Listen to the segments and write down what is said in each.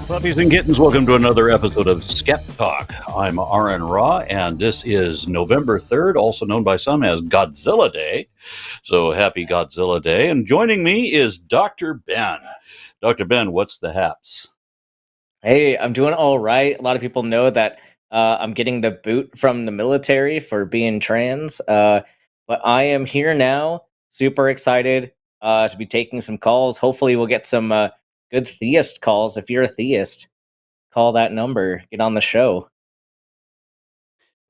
Puppies and kittens, welcome to another episode of SkepTalk. I'm Aron Ra, and this is November 3rd, also known by some as Godzilla Day. So happy Godzilla Day. And joining me is Dr. Ben. Dr. Ben, what's the haps? Hey, I'm doing all right. A lot of people know that I'm getting the boot from the military for being trans, but I am here now, super excited to be taking some calls. Hopefully, we'll get some good theist calls. If you're a theist, call that number, get on the show.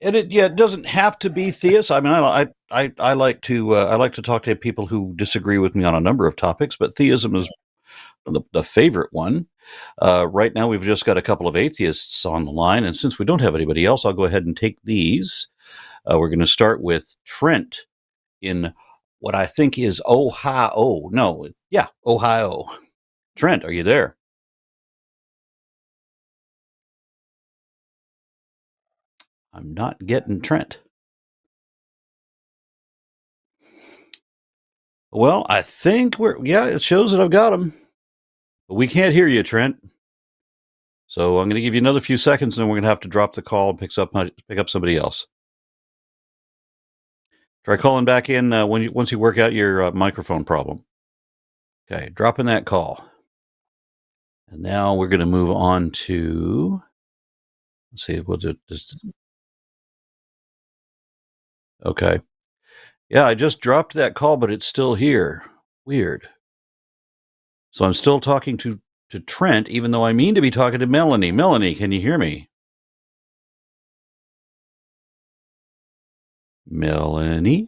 And it doesn't have to be theists. I mean, I like to talk to people who disagree with me on a number of topics, but theism is the favorite one. Right now, we've just got a couple of atheists on the line, and since we don't have anybody else, I'll go ahead and take these. We're going to start with Trent in what I think is Ohio. No, yeah, Ohio. Trent, are you there? I'm not getting Trent. Well, I think it shows that I've got him. But we can't hear you, Trent. So I'm going to give you another few seconds, and then we're going to have to drop the call and pick up somebody else. Try calling back in once you work out your microphone problem. Okay, dropping that call. And now we're going to move on to, let's see, we'll do this. Okay. Yeah, I just dropped that call, but it's still here. Weird. So I'm still talking to Trent, even though I mean to be talking to Melanie. Melanie, can you hear me? Melanie?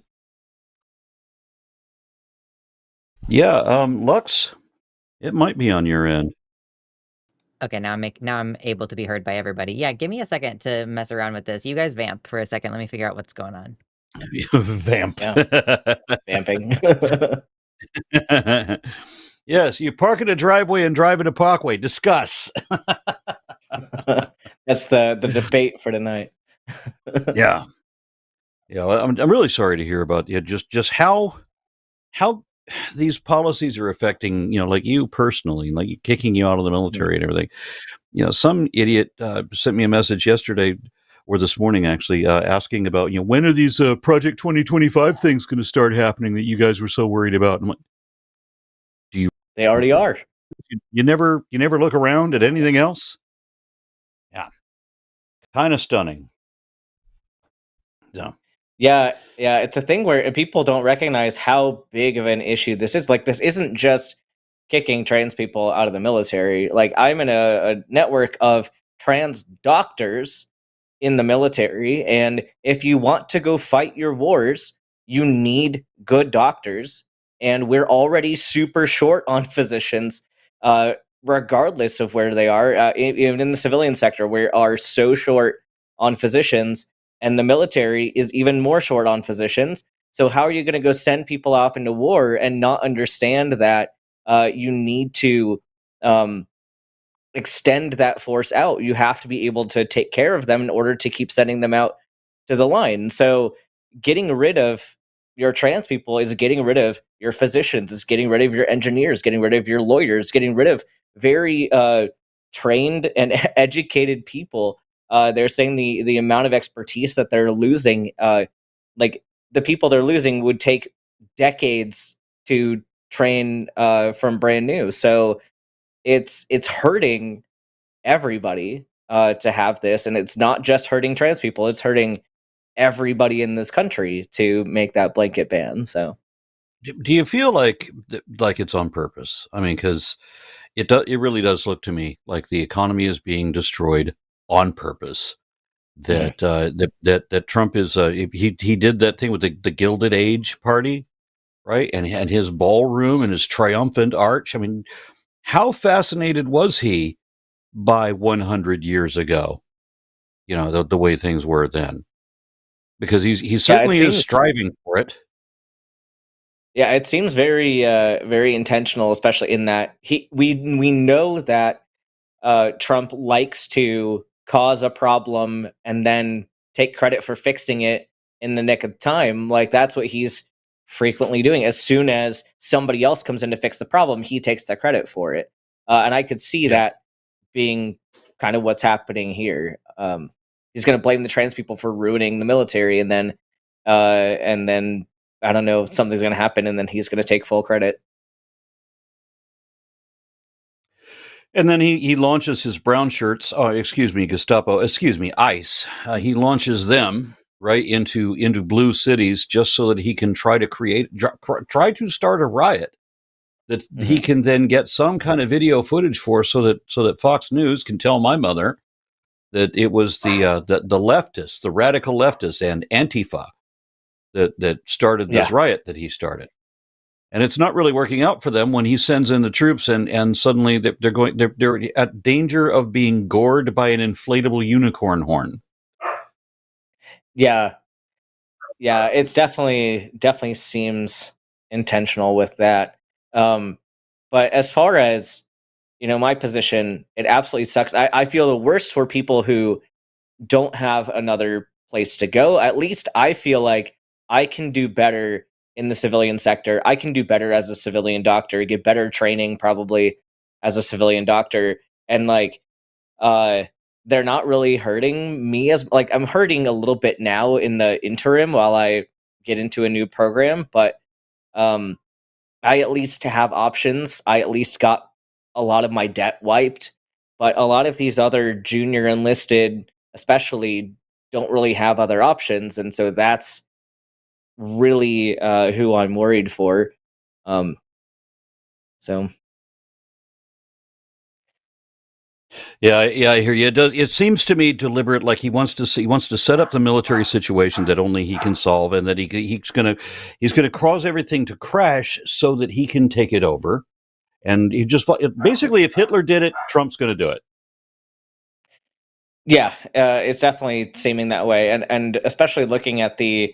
Yeah, Lux, it might be on your end. Okay, now I'm able to be heard by everybody. Yeah, give me a second to mess around with this. You guys vamp for a second. Let me figure out what's going on. Vamp. Yeah. Vamping. Yes, you park in a driveway and drive in a parkway. Discuss. That's the debate for tonight. Yeah. Yeah, I'm really sorry to hear about just how these policies are affecting, like you personally, like kicking you out of the military and everything. Some idiot sent me a message yesterday or this morning, actually, asking about, when are these Project 2025 things going to start happening that you guys were so worried about? I'm like, They already are. You never look around at anything else? Yeah. Kind of stunning. Yeah, it's a thing where people don't recognize how big of an issue this is. Like, this isn't just kicking trans people out of the military. Like, I'm in a network of trans doctors in the military, and if you want to go fight your wars, you need good doctors, and we're already super short on physicians, regardless of where they are. Even in the civilian sector, we are so short on physicians, and the military is even more short on physicians. So how are you going to go send people off into war and not understand that you need to extend that force out? You have to be able to take care of them in order to keep sending them out to the line. So getting rid of your trans people is getting rid of your physicians, is getting rid of your engineers, getting rid of your lawyers, getting rid of very trained and educated people. They're saying the amount of expertise that they're losing, like the people they're losing would take decades to train from brand new. So it's hurting everybody to have this, and it's not just hurting trans people, it's hurting everybody in this country to make that blanket ban. So do you feel like it's on purpose? I mean, because it really does look to me like the economy is being destroyed on purpose. That that Trump is he did that thing with the Gilded Age party, right? And his ballroom and his triumphant arch. I mean, how fascinated was he by 100 years ago? The way things were then, because he certainly is striving for it. Yeah, it seems very very intentional, especially in that we know that Trump likes to cause a problem and then take credit for fixing it in the nick of time. Like, that's what he's frequently doing. As soon as somebody else comes in to fix the problem, he takes the credit for it. And I could see that being kind of what's happening here. He's going to blame the trans people for ruining the military, and then I don't know, something's going to happen, and then he's going to take full credit. And then he launches his brown shirts. Oh, excuse me, Gestapo. Excuse me, ICE. He launches them right into blue cities just so that he can try to start a riot that he can then get some kind of video footage for, so that Fox News can tell my mother that it was the leftists, the radical leftists, and Antifa that started this riot that he started. And it's not really working out for them when he sends in the troops, and suddenly they're at danger of being gored by an inflatable unicorn horn. Yeah, it's definitely seems intentional with that. But as far as my position, it absolutely sucks. I feel the worst for people who don't have another place to go. At least I feel like I can do better in the civilian sector. I can do better as a civilian doctor, get better training probably as a civilian doctor. And they're not really hurting me as I'm hurting a little bit now in the interim while I get into a new program, but I at least have options. I at least got a lot of my debt wiped, but a lot of these other junior enlisted especially don't really have other options, and so that's really who I'm worried for. So yeah, I hear you. It seems to me deliberate, like he wants to set up the military situation that only he can solve, and that he's gonna cause everything to crash so that he can take it over. And he just basically, if Hitler did it, Trump's going to do it. Yeah, it's definitely seeming that way, and especially looking at the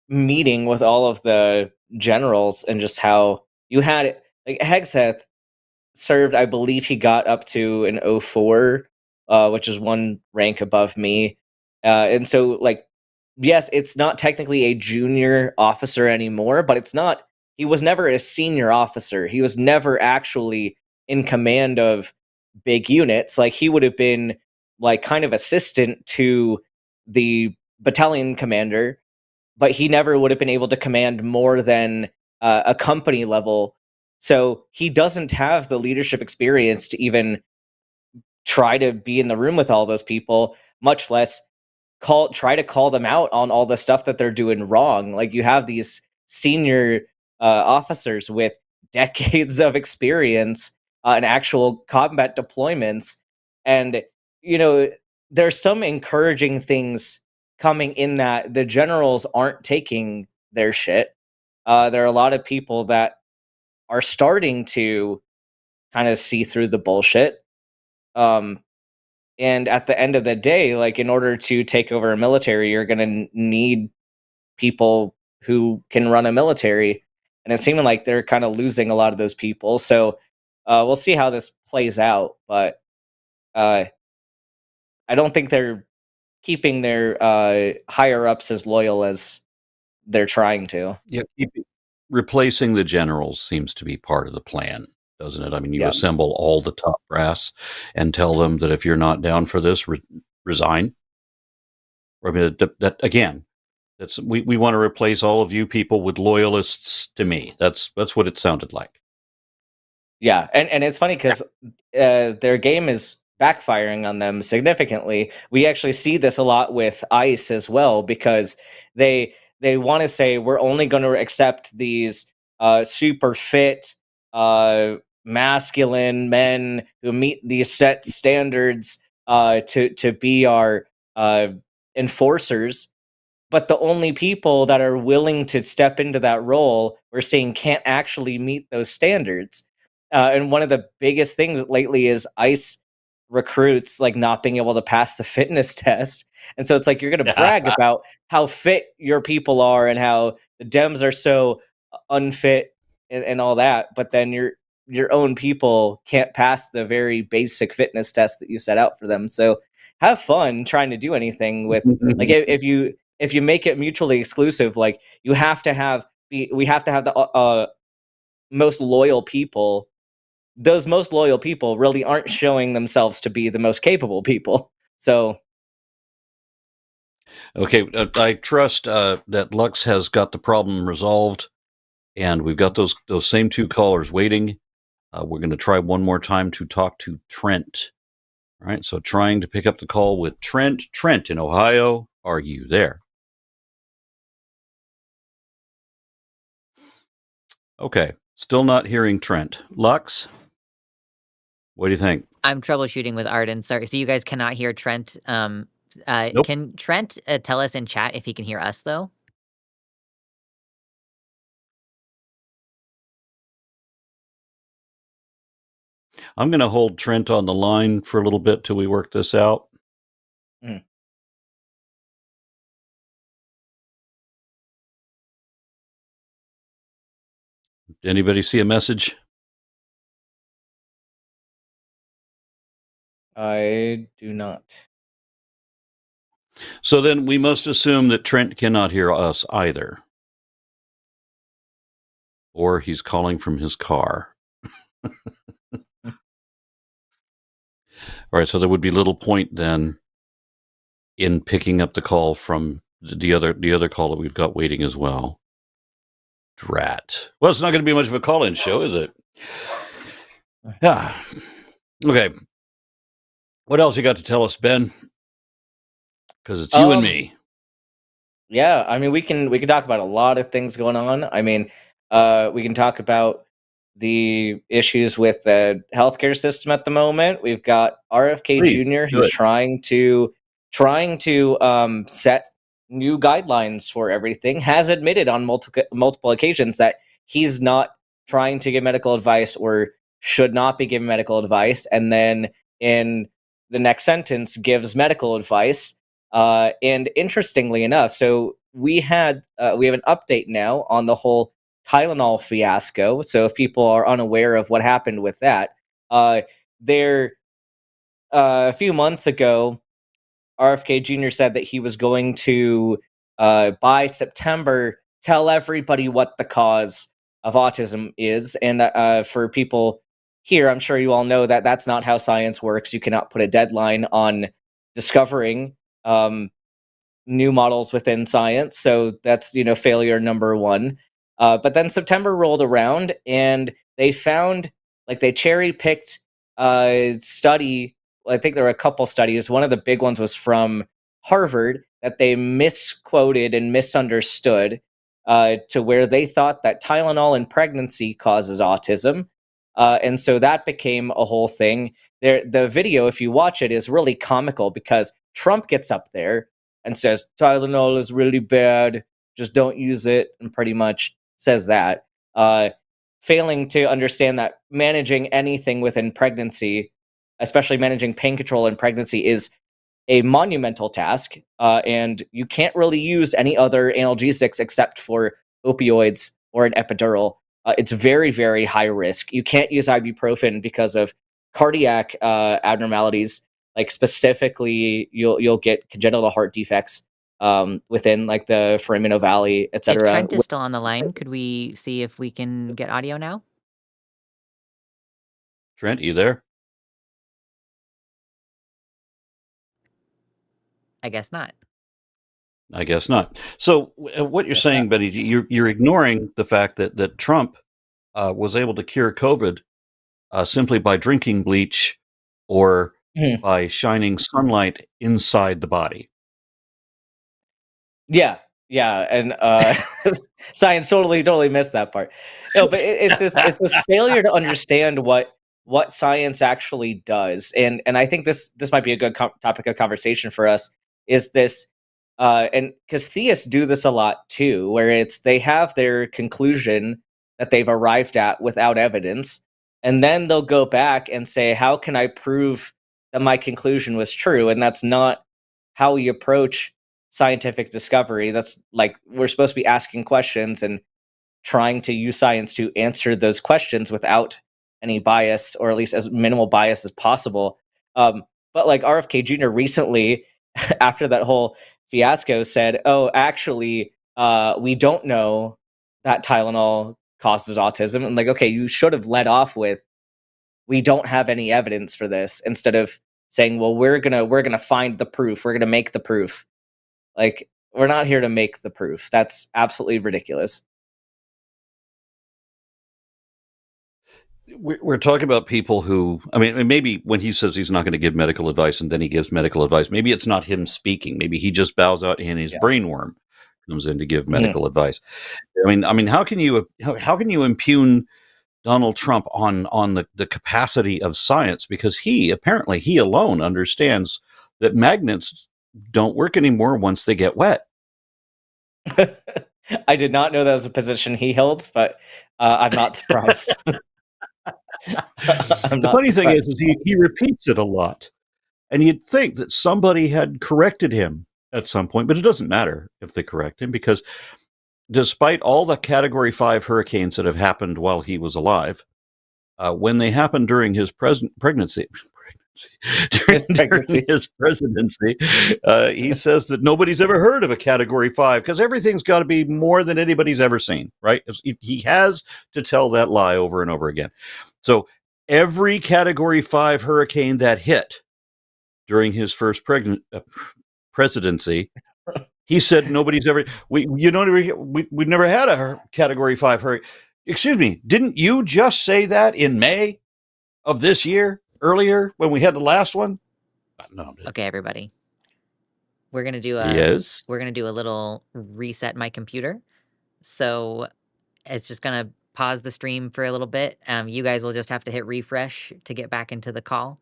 meeting with all of the generals and just how you had it. Like Hegseth served, I believe he got up to an 04, which is one rank above me, and so yes, it's not technically a junior officer anymore, but it's not. He was never a senior officer. He was never actually in command of big units. Like he would have been kind of assistant to the battalion commander, but he never would have been able to command more than a company level. So he doesn't have the leadership experience to try to be in the room with all those people, much less try to call them out on all the stuff that they're doing wrong. Like you have these senior officers with decades of experience and actual combat deployments, and there's some encouraging things coming in that the generals aren't taking their shit. There are a lot of people that are starting to kind of see through the bullshit. And at the end of the day, in order to take over a military, you're going to need people who can run a military. And it's seeming like they're kind of losing a lot of those people. So we'll see how this plays out. But I don't think they're keeping their higher ups as loyal as they're trying to. Yeah, replacing the generals seems to be part of the plan, doesn't it? I mean, you assemble all the top brass and tell them that if you're not down for this, resign. I mean, that again, we want to replace all of you people with loyalists to me. That's what it sounded like. Yeah, and it's funny because their game is backfiring on them significantly. We actually see this a lot with ICE as well, because they want to say we're only going to accept these super fit, masculine men who meet these set standards to be our enforcers. But the only people that are willing to step into that role, we're seeing, can't actually meet those standards. And one of the biggest things lately is ICE recruits not being able to pass the fitness test. And so it's you're going to brag about how fit your people are and how the Dems are so unfit and all that, but then your own people can't pass the very basic fitness test that you set out for them. So have fun trying to do anything with if you make it mutually exclusive, we have to have the most loyal people those most loyal people really aren't showing themselves to be the most capable people. So Okay, I trust that Lux has got the problem resolved, and we've got those same two callers waiting. We're going to try one more time to talk to Trent. All right, so trying to pick up the call with Trent. Trent in Ohio, are you there? Okay, still not hearing Trent. Lux, what do you think? I'm troubleshooting with Arden. Sorry, so you guys cannot hear Trent. Nope. Can Trent tell us in chat if he can hear us though? I'm going to hold Trent on the line for a little bit till we work this out. Mm. Anybody see a message? I do not. So then we must assume that Trent cannot hear us either. Or he's calling from his car. All right, so there would be little point then in picking up the call from the other call that we've got waiting as well. Drat. Well, it's not going to be much of a call-in show, is it? Yeah. Okay. What else you got to tell us, Ben? Because it's you and me. Yeah, I mean, we can talk about a lot of things going on. I mean, we can talk about the issues with the healthcare system at the moment. We've got RFK Please, Jr. do who's it. trying to set new guidelines for everything. Has admitted on multiple occasions that he's not trying to give medical advice or should not be giving medical advice, and then in the next sentence gives medical advice. And interestingly enough, so we have an update now on the whole Tylenol fiasco. So if people are unaware of what happened with that, there a few months ago, RFK Jr. said that he was going to by September tell everybody what the cause of autism is. And for people here, I'm sure you all know that that's not how science works. You cannot put a deadline on discovering new models within science. So that's, failure number one. But then September rolled around and they found, like, they cherry picked a study. I think there were a couple studies. One of the big ones was from Harvard that they misquoted and misunderstood to where they thought that Tylenol in pregnancy causes autism. And so that became a whole thing. The video, if you watch it, is really comical because Trump gets up there and says Tylenol is really bad, just don't use it, and pretty much says that. Failing to understand that managing anything within pregnancy, especially managing pain control in pregnancy, is a monumental task, and you can't really use any other analgesics except for opioids or an epidural. It's very, very high risk. You can't use ibuprofen because of cardiac abnormalities. Like specifically, you'll get congenital heart defects within like the Foramino Valley, If etc. Trent is still on the line, could we see if we can get audio now? Trent, you there? I guess not. I guess not. So what you're Guess saying, not. Betty, you're ignoring the fact that Trump was able to cure COVID simply by drinking bleach or Mhm. by shining sunlight inside the body. Yeah, yeah, and science totally missed that part. No, but it's this failure to understand what science actually does, and I think this might be a good topic of conversation for us. Is this and because theists do this a lot too, where it's they have their conclusion that they've arrived at without evidence, and then they'll go back and say, "How can I prove that my conclusion was true?" And that's not how we approach scientific discovery. That's like we're supposed to be asking questions and trying to use science to answer those questions without any bias, or at least as minimal bias as possible. But like RFK Jr. recently, after that whole fiasco, said, "Oh, actually, we don't know that Tylenol causes autism." And like, okay, you should have led off with we don't have any evidence for this, instead of saying, well, we're gonna find the proof, we're gonna make the proof. Like, we're not here to make the proof. That's absolutely ridiculous. We're talking about people who, I mean, maybe when he says he's not going to give medical advice and then he gives medical advice, maybe it's not him speaking. Maybe he just bows out and his Yeah. brainworm comes in to give Mhm. medical advice. I mean, how can you impugn Donald Trump on the capacity of science? Because he alone understands that magnets don't work anymore once they get wet. I did not know that was a position he held, but I'm not surprised. I'm The not funny thing is surprised. he repeats it a lot. And you'd think that somebody had corrected him at some point, but it doesn't matter if they correct him, because despite all the Category 5 hurricanes that have happened while he was alive, when they happened during his pregnancy, during his presidency, he says that nobody's ever heard of a Category 5 because everything's got to be more than anybody's ever seen, right? He has to tell that lie over and over again. So every Category 5 hurricane that hit during his first presidency, he said nobody's ever we've never had a Category 5 hurricane. Excuse me, didn't you just say that in May of this year, earlier when we had the last one? No. Okay, everybody. We're gonna do a little reset my computer. So it's just gonna pause the stream for a little bit. You guys will just have to hit refresh to get back into the call.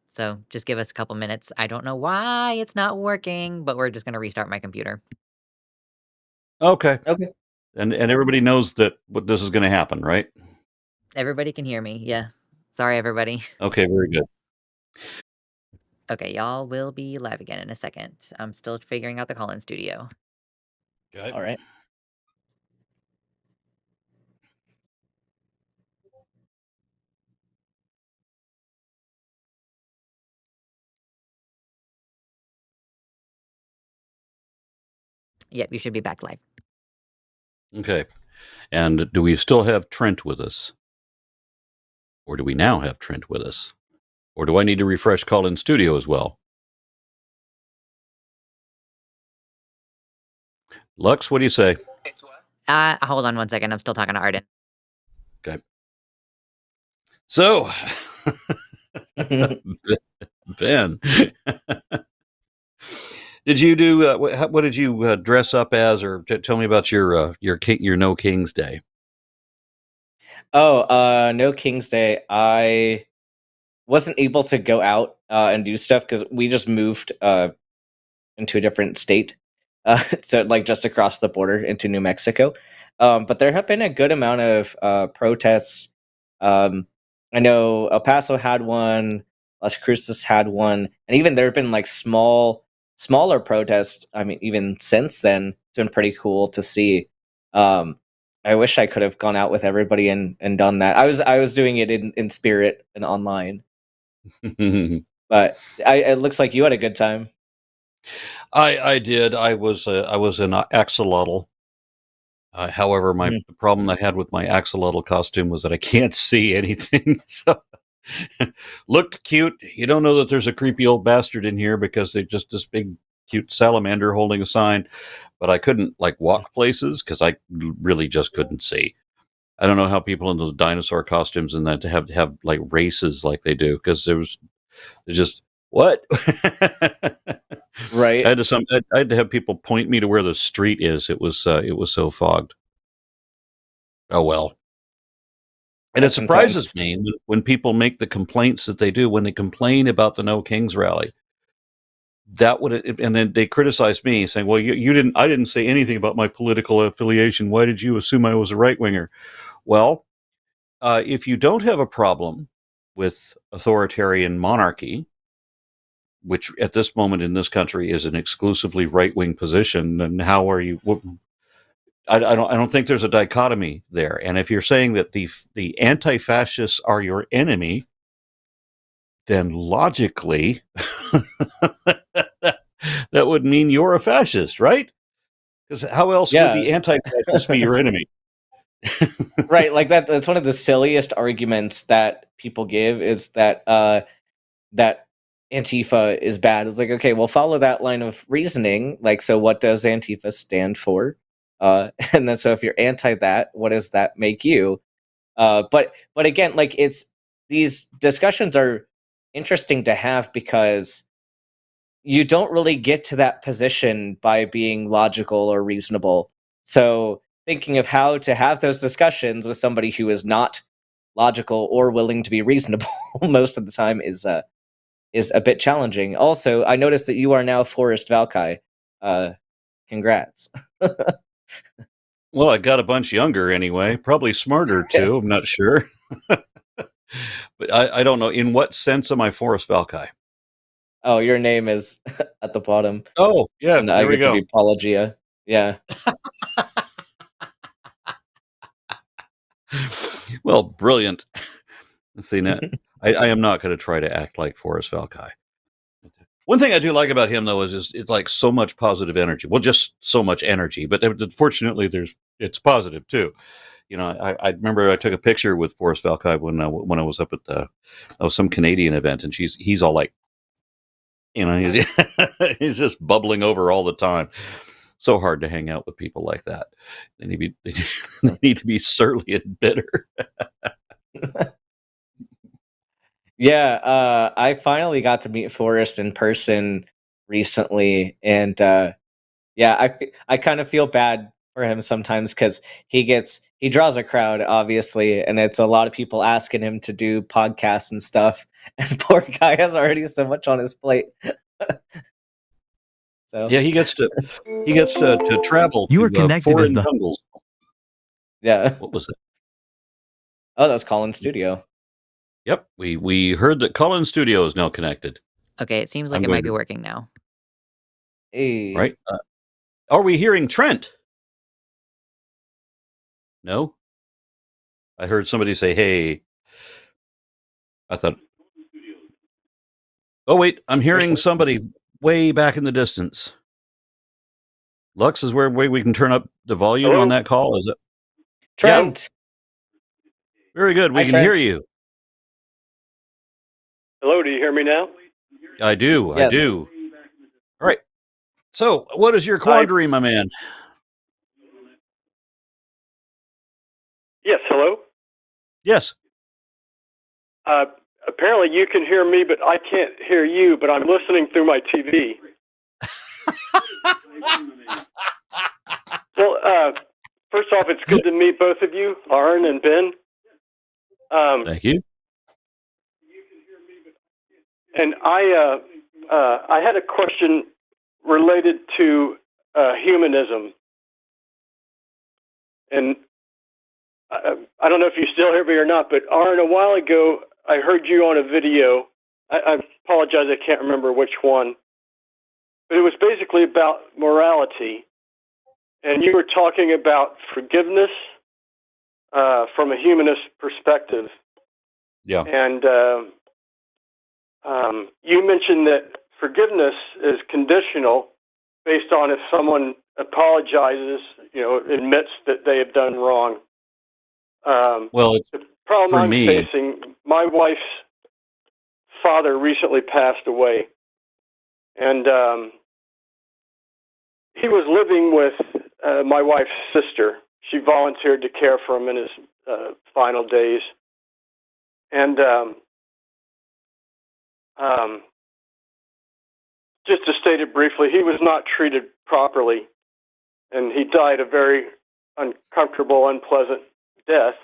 So just give us a couple minutes. I don't know why it's not working, but we're just gonna restart my computer. Okay. Okay. And everybody knows that what this is going to happen, right? Everybody can hear me. Yeah. Sorry, everybody. Okay, very good. Okay, y'all will be live again in a second. I'm still figuring out the call-in studio. Okay. All right. Yep, you should be back live. Okay. And do we still have Trent with us? Or do we now have Trent with us? Or do I need to refresh call-in studio as well? Lux, what do you say? Hold on one second. I'm still talking to Arden. Okay. So, Ben, did you do what did you dress up as, or tell me about your No Kings Day? Oh, No King's Day. I wasn't able to go out and do stuff because we just moved into a different state, so like just across the border into New Mexico. But there have been a good amount of protests. I know El Paso had one, Las Cruces had one, and even there have been like smaller protests. I mean, even since then, it's been pretty cool to see. I wish I could have gone out with everybody and done that. I was doing it in spirit and online, but it looks like you had a good time. I did. I was an axolotl. However, the problem I had with my axolotl costume was that I can't see anything. So looked cute. You don't know that there's a creepy old bastard in here because they're just this big, cute salamander holding a sign. But I couldn't like walk places because I really just couldn't see. I don't know how people in those dinosaur costumes and that to have like races like they do, because there's just what. Right. I had to have people point me to where the street is. It was so fogged. Oh well. And That's it surprises intense. me when people make the complaints that they do when they complain about the No Kings rally. And then they criticize me, saying, "Well, you didn't. I didn't say anything about my political affiliation. Why did you assume I was a right winger?" Well, if you don't have a problem with authoritarian monarchy, which at this moment in this country is an exclusively right wing position, then how are you? I don't think there's a dichotomy there. And if you're saying that the anti-fascists are your enemy, then logically that would mean you're a fascist, right? Because how else would the anti-fascists be your enemy? Right, like that's one of the silliest arguments that people give is that that Antifa is bad. It's like, okay, well, follow that line of reasoning. Like, so what does Antifa stand for? And then, so if you're anti that, what does that make you? But again, like these discussions are interesting to have because you don't really get to that position by being logical or reasonable. So thinking of how to have those discussions with somebody who is not logical or willing to be reasonable most of the time is a bit challenging. Also, I noticed that you are now Forrest Valkai. Congrats. Well, I got a bunch younger anyway, probably smarter too. I'm not sure. But I don't know. In what sense am I Forrest Valkai? Oh, your name is at the bottom. Oh, yeah. And I There we get to go. be Pelagia. Yeah. Well, brilliant. See, now, I am not going to try to act like Forrest Valkai. One thing I do like about him, though, is it's like so much positive energy. Well, just so much energy, but fortunately, it's positive too. You know, I remember I took a picture with Forrest Valkai when I was up at some Canadian event, and he's all like, you know, he's just bubbling over all the time. So hard to hang out with people like that. They need to be surly and bitter. Yeah, I finally got to meet Forrest in person recently, and yeah, I kind of feel bad for him sometimes because he draws a crowd, obviously, and it's a lot of people asking him to do podcasts and stuff, and poor guy has already so much on his plate. So yeah, he gets to travel You are to connected foreign as the jungles. yeah. What was it? Oh, that's Colin's studio. Yep, we heard that Cullen Studio is now connected. Okay, it seems like I'm it going might be to- working now. Hey. Right? Are we hearing Trent? No? I heard somebody say, hey. I thought, oh, wait, I'm hearing somebody way back in the distance. Lux, is where we can turn up the volume Hello? on that call? Is it? Trent. Very good. We Hi, can hear Trent. you. Hello, do you hear me now? I do. Yes. I do. All right. So, what is your quandary, my man? Yes, hello? Yes. Apparently you can hear me, but I can't hear you, but I'm listening through my TV. Well, first off, it's good to meet both of you, Aron and Ben. Thank you. And I had a question related to humanism. And I don't know if you still hear me or not, but Aron, a while ago, I heard you on a video. I apologize, I can't remember which one. But it was basically about morality. And you were talking about forgiveness from a humanist perspective. Yeah. And you mentioned that forgiveness is conditional based on if someone apologizes, admits that they have done wrong. Well, the problem for I'm me, facing, my wife's father recently passed away, and he was living with my wife's sister. She volunteered to care for him in his final days, and just to state it briefly, he was not treated properly, and he died a very uncomfortable, unpleasant death,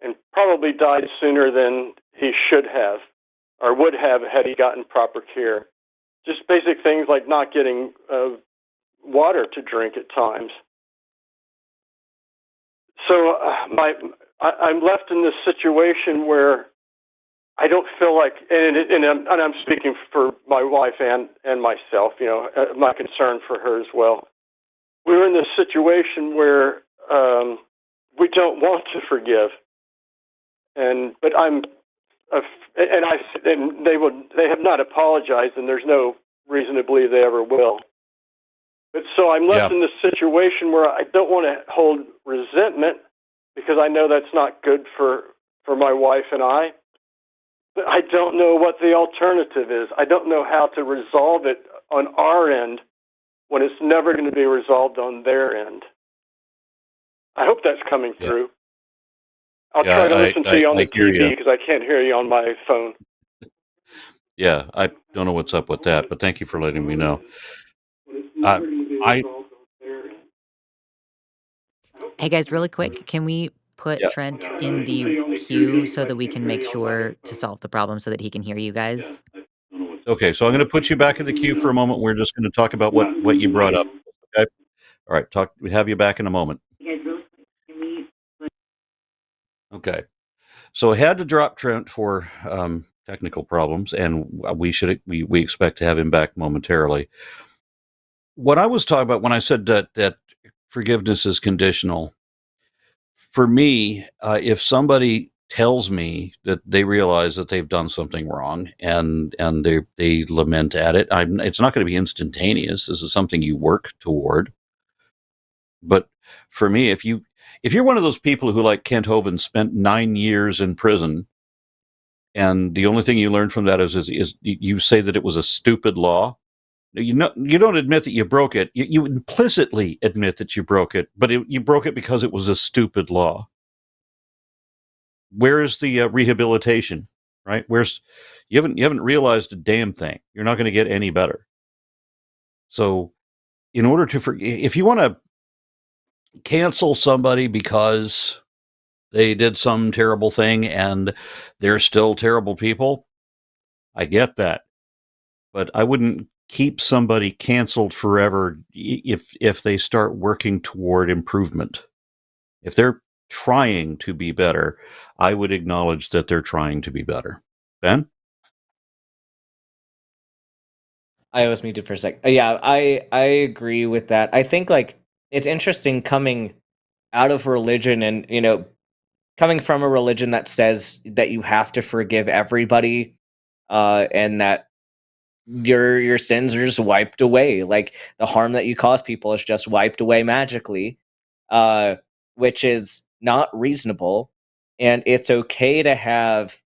and probably died sooner than he should have, or would have had he gotten proper care. Just basic things like not getting water to drink at times. So I'm left in this situation where I don't feel like, and I'm speaking for my wife and myself, my concern for her as well. We're in this situation where we don't want to forgive, but they have not apologized, and there's no reason to believe they ever will. But so I'm left in this situation where I don't want to hold resentment, because I know that's not good for my wife and I. But I don't know what the alternative is. I don't know how to resolve it on our end when it's never going to be resolved on their end. I hope that's coming through. I'll try to listen to you on the TV because I can't hear you on my phone. Yeah, I don't know what's up with that, but thank you for letting me know. Hey guys, really quick, can we put Trent in the queue so that we can make sure to solve the problem so that he can hear you guys? Okay, so I'm going to put you back in the queue for a moment. We're just going to talk about what you brought up. Okay. All right. We have you back in a moment. Okay. So I had to drop Trent for technical problems, and we expect to have him back momentarily. What I was talking about when I said that forgiveness is conditional, for me, if somebody tells me that they realize that they've done something wrong and they lament at it, it's not going to be instantaneous. This is something you work toward. But for me, if you're one of those people who, like Kent Hovind, spent 9 years in prison, and the only thing you learned from that is you say that it was a stupid law. You don't admit that you broke it. You implicitly admit that you broke it, but you broke it because it was a stupid law. Where is the rehabilitation? Right? You haven't realized a damn thing. You're not going to get any better. So, in order to if you want to cancel somebody because they did some terrible thing and they're still terrible people, I get that. But I wouldn't keep somebody canceled forever if they start working toward improvement. If they're trying to be better, I would acknowledge that they're trying to be better. Ben? I was muted for a sec. Yeah, I agree with that. I think like it's interesting coming out of religion and coming from a religion that says that you have to forgive everybody, and that your sins are just wiped away. Like the harm that you cause people is just wiped away magically, which is not reasonable. And it's okay to have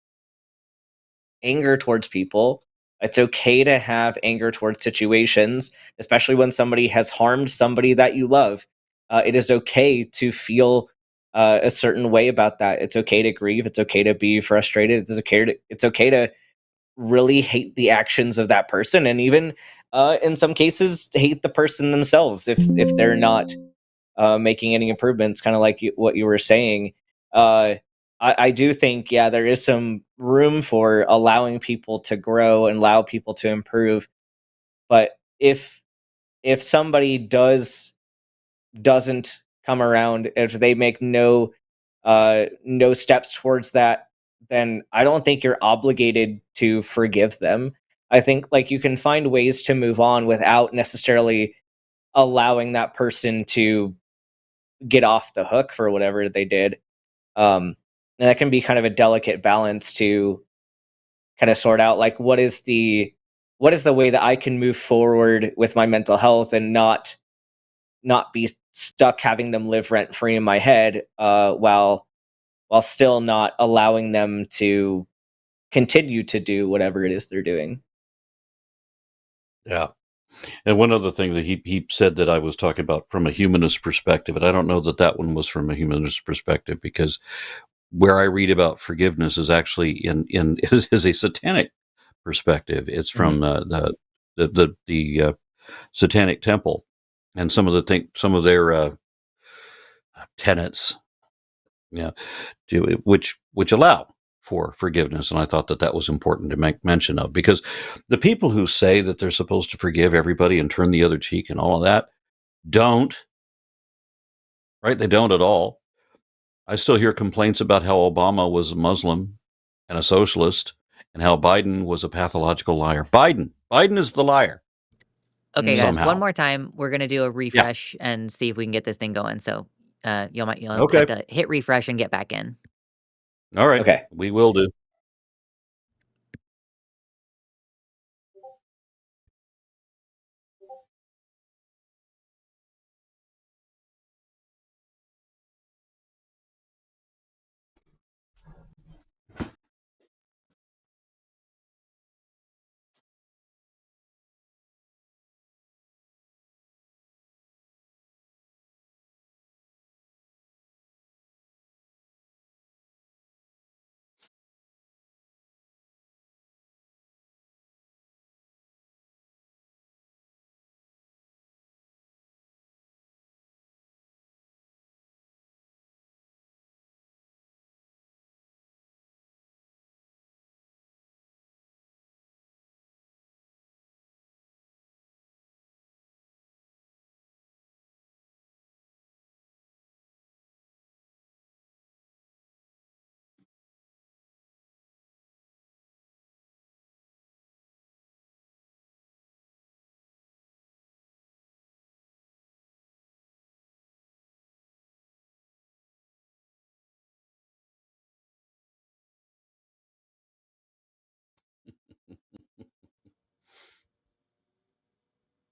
anger towards people. It's okay to have anger towards situations, especially when somebody has harmed somebody that you love. It is okay to feel a certain way about that. It's okay to grieve. It's okay to be frustrated. It's okay to really hate the actions of that person, and even in some cases hate the person themselves if they're not making any improvements, kind of like what you were saying. I do think, yeah, there is some room for allowing people to grow and allow people to improve. But if somebody doesn't come around, if they make no steps towards that, then I don't think you're obligated to forgive them. I think like you can find ways to move on without necessarily allowing that person to get off the hook for whatever they did. And that can be kind of a delicate balance to kind of sort out, like what is the way that I can move forward with my mental health and not be stuck having them live rent free in my head, while still not allowing them to continue to do whatever it is they're doing. Yeah. And one other thing that he said that I was talking about from a humanist perspective, and I don't know that one was from a humanist perspective, because where I read about forgiveness is actually in is a satanic perspective. It's from the Satanic Temple, and some of their tenets, yeah, which allow for forgiveness. And I thought that was important to make mention of, because the people who say that they're supposed to forgive everybody and turn the other cheek and all of that don't, right? They don't at all. I still hear complaints about how Obama was a Muslim and a socialist, and how Biden was a pathological liar. Biden is the liar. Okay, guys, somehow. one more time. We're going to do a refresh and see if we can get this thing going. So you'll Okay. have to hit refresh and get back in. All right. Okay. We will do.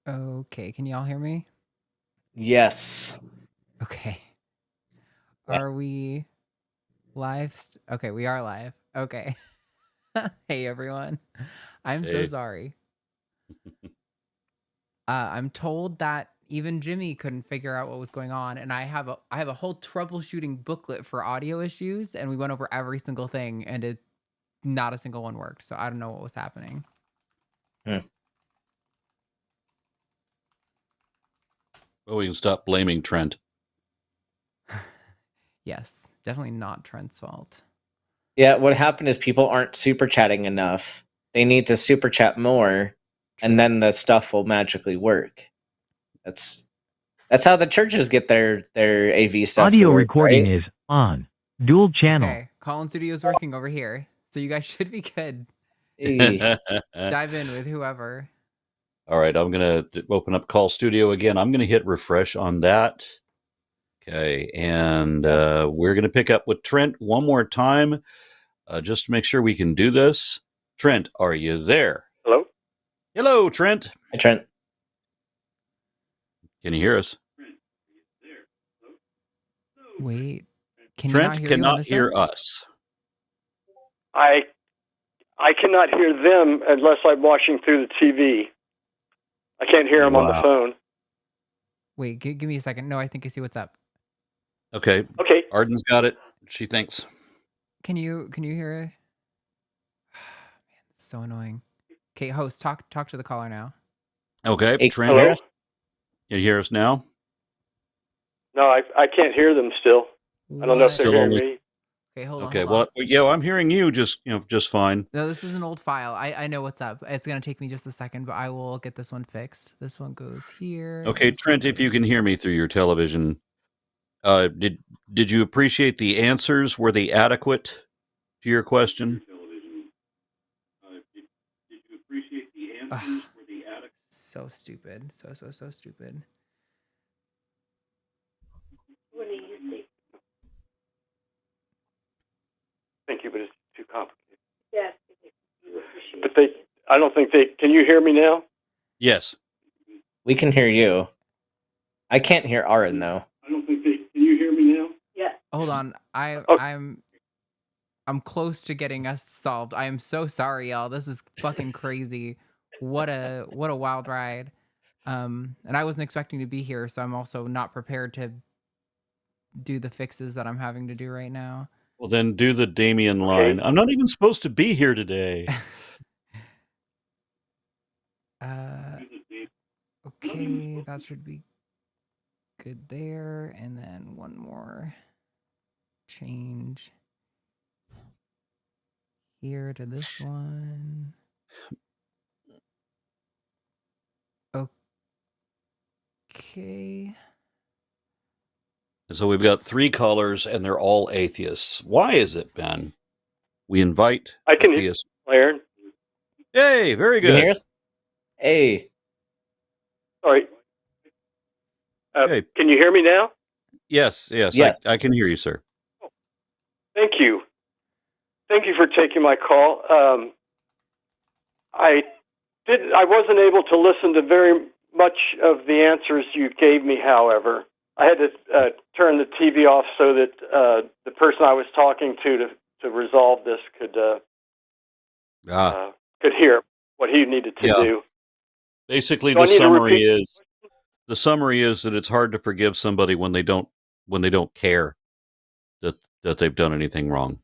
Okay, can y'all hear me? Yes. Okay. Yeah. Are we live? Okay, we are live. Okay. Hey, everyone. I'm so Hey. sorry. I'm told that even Jimmy couldn't figure out what was going on, and I have a whole troubleshooting booklet for audio issues, and we went over every single thing, and not a single one worked. So I don't know what was happening. Well, we can stop blaming Trent. Yes, definitely not Trent's fault. Yeah, what happened is people aren't super chatting enough. They need to super chat more, and then the stuff will magically work. That's how the churches get their AV stuff. Audio to work, recording right? is on. Dual channel. Okay, Colin Studio is working over here, so you guys should be good. Hey. Dive in with whoever. All right, I'm going to open up Call Studio again. I'm going to hit refresh on that. Okay, and we're going to pick up with Trent one more time just to make sure we can do this. Trent, are you there? Hello? Hello, Trent. Hi, Trent. Can you hear us? Wait, can Trent you not hear you on cannot this hear end? us. I cannot hear them unless I'm watching through the TV. I can't hear them on the Wow. phone. Wait, give me a second. No, I think I see what's up. Okay. Okay. Arden's got it. She thinks. Can you hear it? Man, it's so annoying. Okay, host, talk to the caller now. Okay, Hey, Trent, hello? can you hear us now? No, I can't hear them still. I don't know if they're Still hearing only- me. Okay, hold Okay, on. well, yeah, I'm hearing you just fine. No, this is an old file. I know what's up. It's gonna take me just a second, but I will get this one fixed. This one goes here. Okay, Trent, if you can hear me through your television, did you appreciate the answers? Were they adequate to your question? So stupid. So stupid. Thank you, but it's too complicated. Yes. But I don't think can you hear me now? Yes. We can hear you. I can't hear Aron, though. I don't think can you hear me now? Yeah. Hold on. Okay. I'm close to getting us solved. I am so sorry, y'all. This is fucking crazy. What a wild ride. And I wasn't expecting to be here, so I'm also not prepared to do the fixes that I'm having to do right now. Well, then do the Damien line. I'm not even supposed to be here today. Okay, that should be good there. And then one more change here to this one. Okay. So we've got 3 callers, and they're all atheists. Why is it, Ben? We invite I can hear atheists. Aaron. Hey, very You can good. hear us? Hey. Sorry. Okay. Can you hear me now? Yes. Yes. I can hear you, sir. Thank you. Thank you for taking my call. I wasn't able to listen to very much of the answers you gave me, however. I had to turn the TV off so that the person I was talking to resolve this could hear what he needed to do. Basically, So the summary is that it's hard to forgive somebody when they don't care that they've done anything wrong.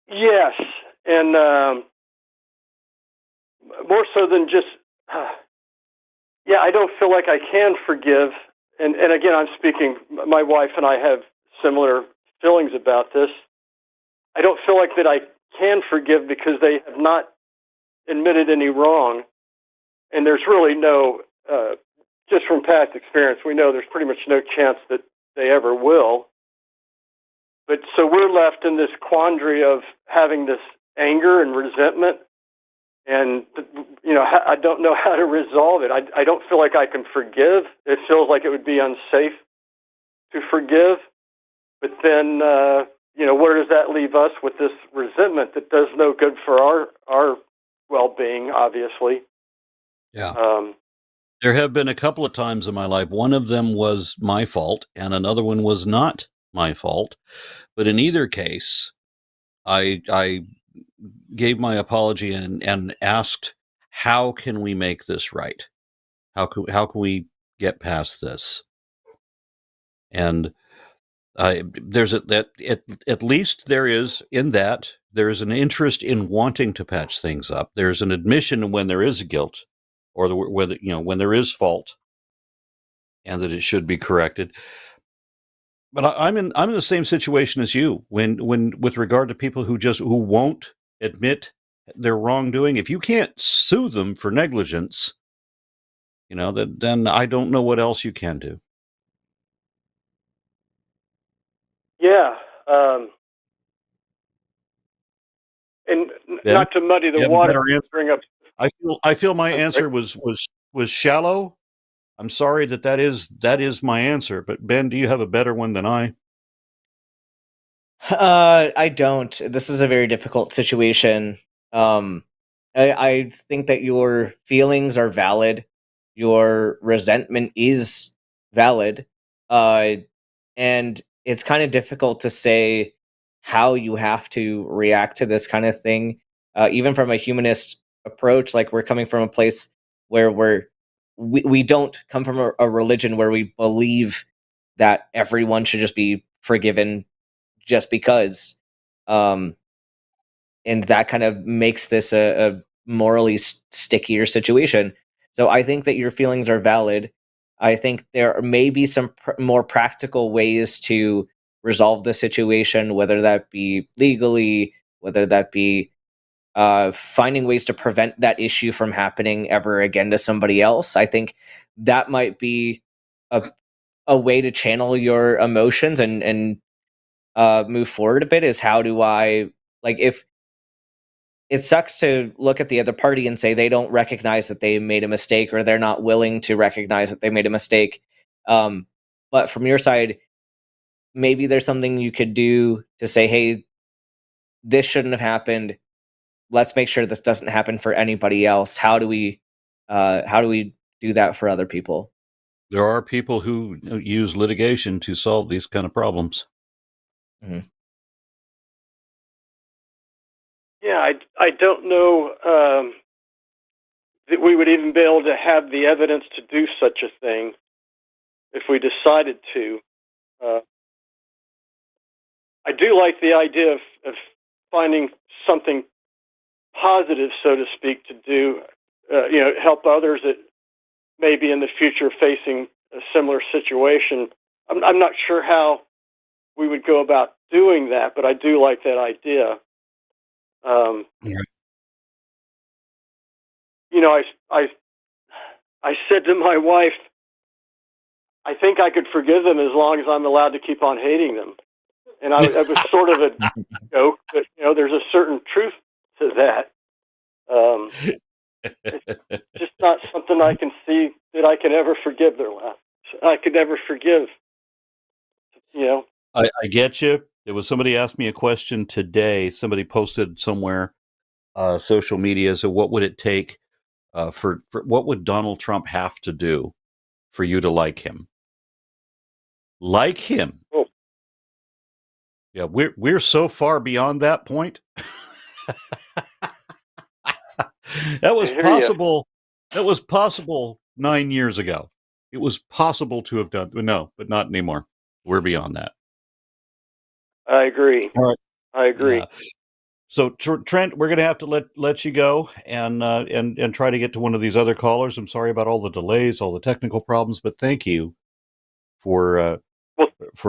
Yes, and more so than just I don't feel like I can forgive. And again, I'm speaking. My wife and I have similar feelings about this. I don't feel like that I can forgive because they have not admitted any wrong, and there's really no. Just from past experience, we know there's pretty much no chance that they ever will. But so we're left in this quandary of having this anger and resentment, and I don't know how to resolve it. I don't feel like I can forgive. It feels like it would be unsafe to forgive. But then, where does that leave us with this resentment that does no good for our well-being, obviously? Yeah. There have been a couple of times in my life. One of them was my fault, and another one was not my fault. But in either case, I gave my apology and asked, how can we make this right? How can we get past this? And there's at least there is in that there is an interest in wanting to patch things up. There's an admission when there is a guilt, or when there is fault, and that it should be corrected. But I'm in the same situation as you when with regard to people who won't admit their wrongdoing. If you can't sue them for negligence, then I don't know what else you can do. Yeah. And Ben, not to muddy the water, bring up. I feel my answer was shallow. I'm sorry that is my answer. But Ben, do you have a better one than I? I don't. This is a very difficult situation. I think that your feelings are valid. Your resentment is valid. And it's kind of difficult to say how you have to react to this kind of thing. Even from a humanist approach, like we're coming from a place where we don't come from a religion where we believe that everyone should just be forgiven just because. And that kind of makes this a morally stickier situation. So I think that your feelings are valid. I think there may be some more practical ways to resolve the situation, whether that be legally, whether that be finding ways to prevent that issue from happening ever again to somebody else. I think that might be a way to channel your emotions and move forward a bit. Is how do I, like, if it sucks to look at the other party and say they don't recognize that they made a mistake, or they're not willing to recognize that they made a mistake. But from your side, maybe there's something you could do to say, hey, this shouldn't have happened. Let's make sure this doesn't happen for anybody else. How do we do that for other people? There are people who use litigation to solve these kind of problems. Mm-hmm. Yeah, I don't know that we would even be able to have the evidence to do such a thing if we decided to. I do like the idea of finding something positive, so to speak, to do, help others that may be in the future facing a similar situation. I'm not sure how we would go about doing that, but I do like that idea. I said to my wife, I think I could forgive them as long as I'm allowed to keep on hating them. And it was sort of a joke, but there's a certain truth to that. It's just not something I can see that I can ever forgive their laugh. I could never forgive. I get you. There was somebody asked me a question today. Somebody posted somewhere, social media. So, what would it take for what would Donald Trump have to do for you to like him? Like him? Oh. Yeah, we're so far beyond that point. That was possible. That was possible 9 years ago. It was possible to have done. No, but not anymore. We're beyond that. I agree. All right. I agree. Yeah. So Trent, we're going to have to let you go and try to get to one of these other callers. I'm sorry about all the delays, all the technical problems, but thank you for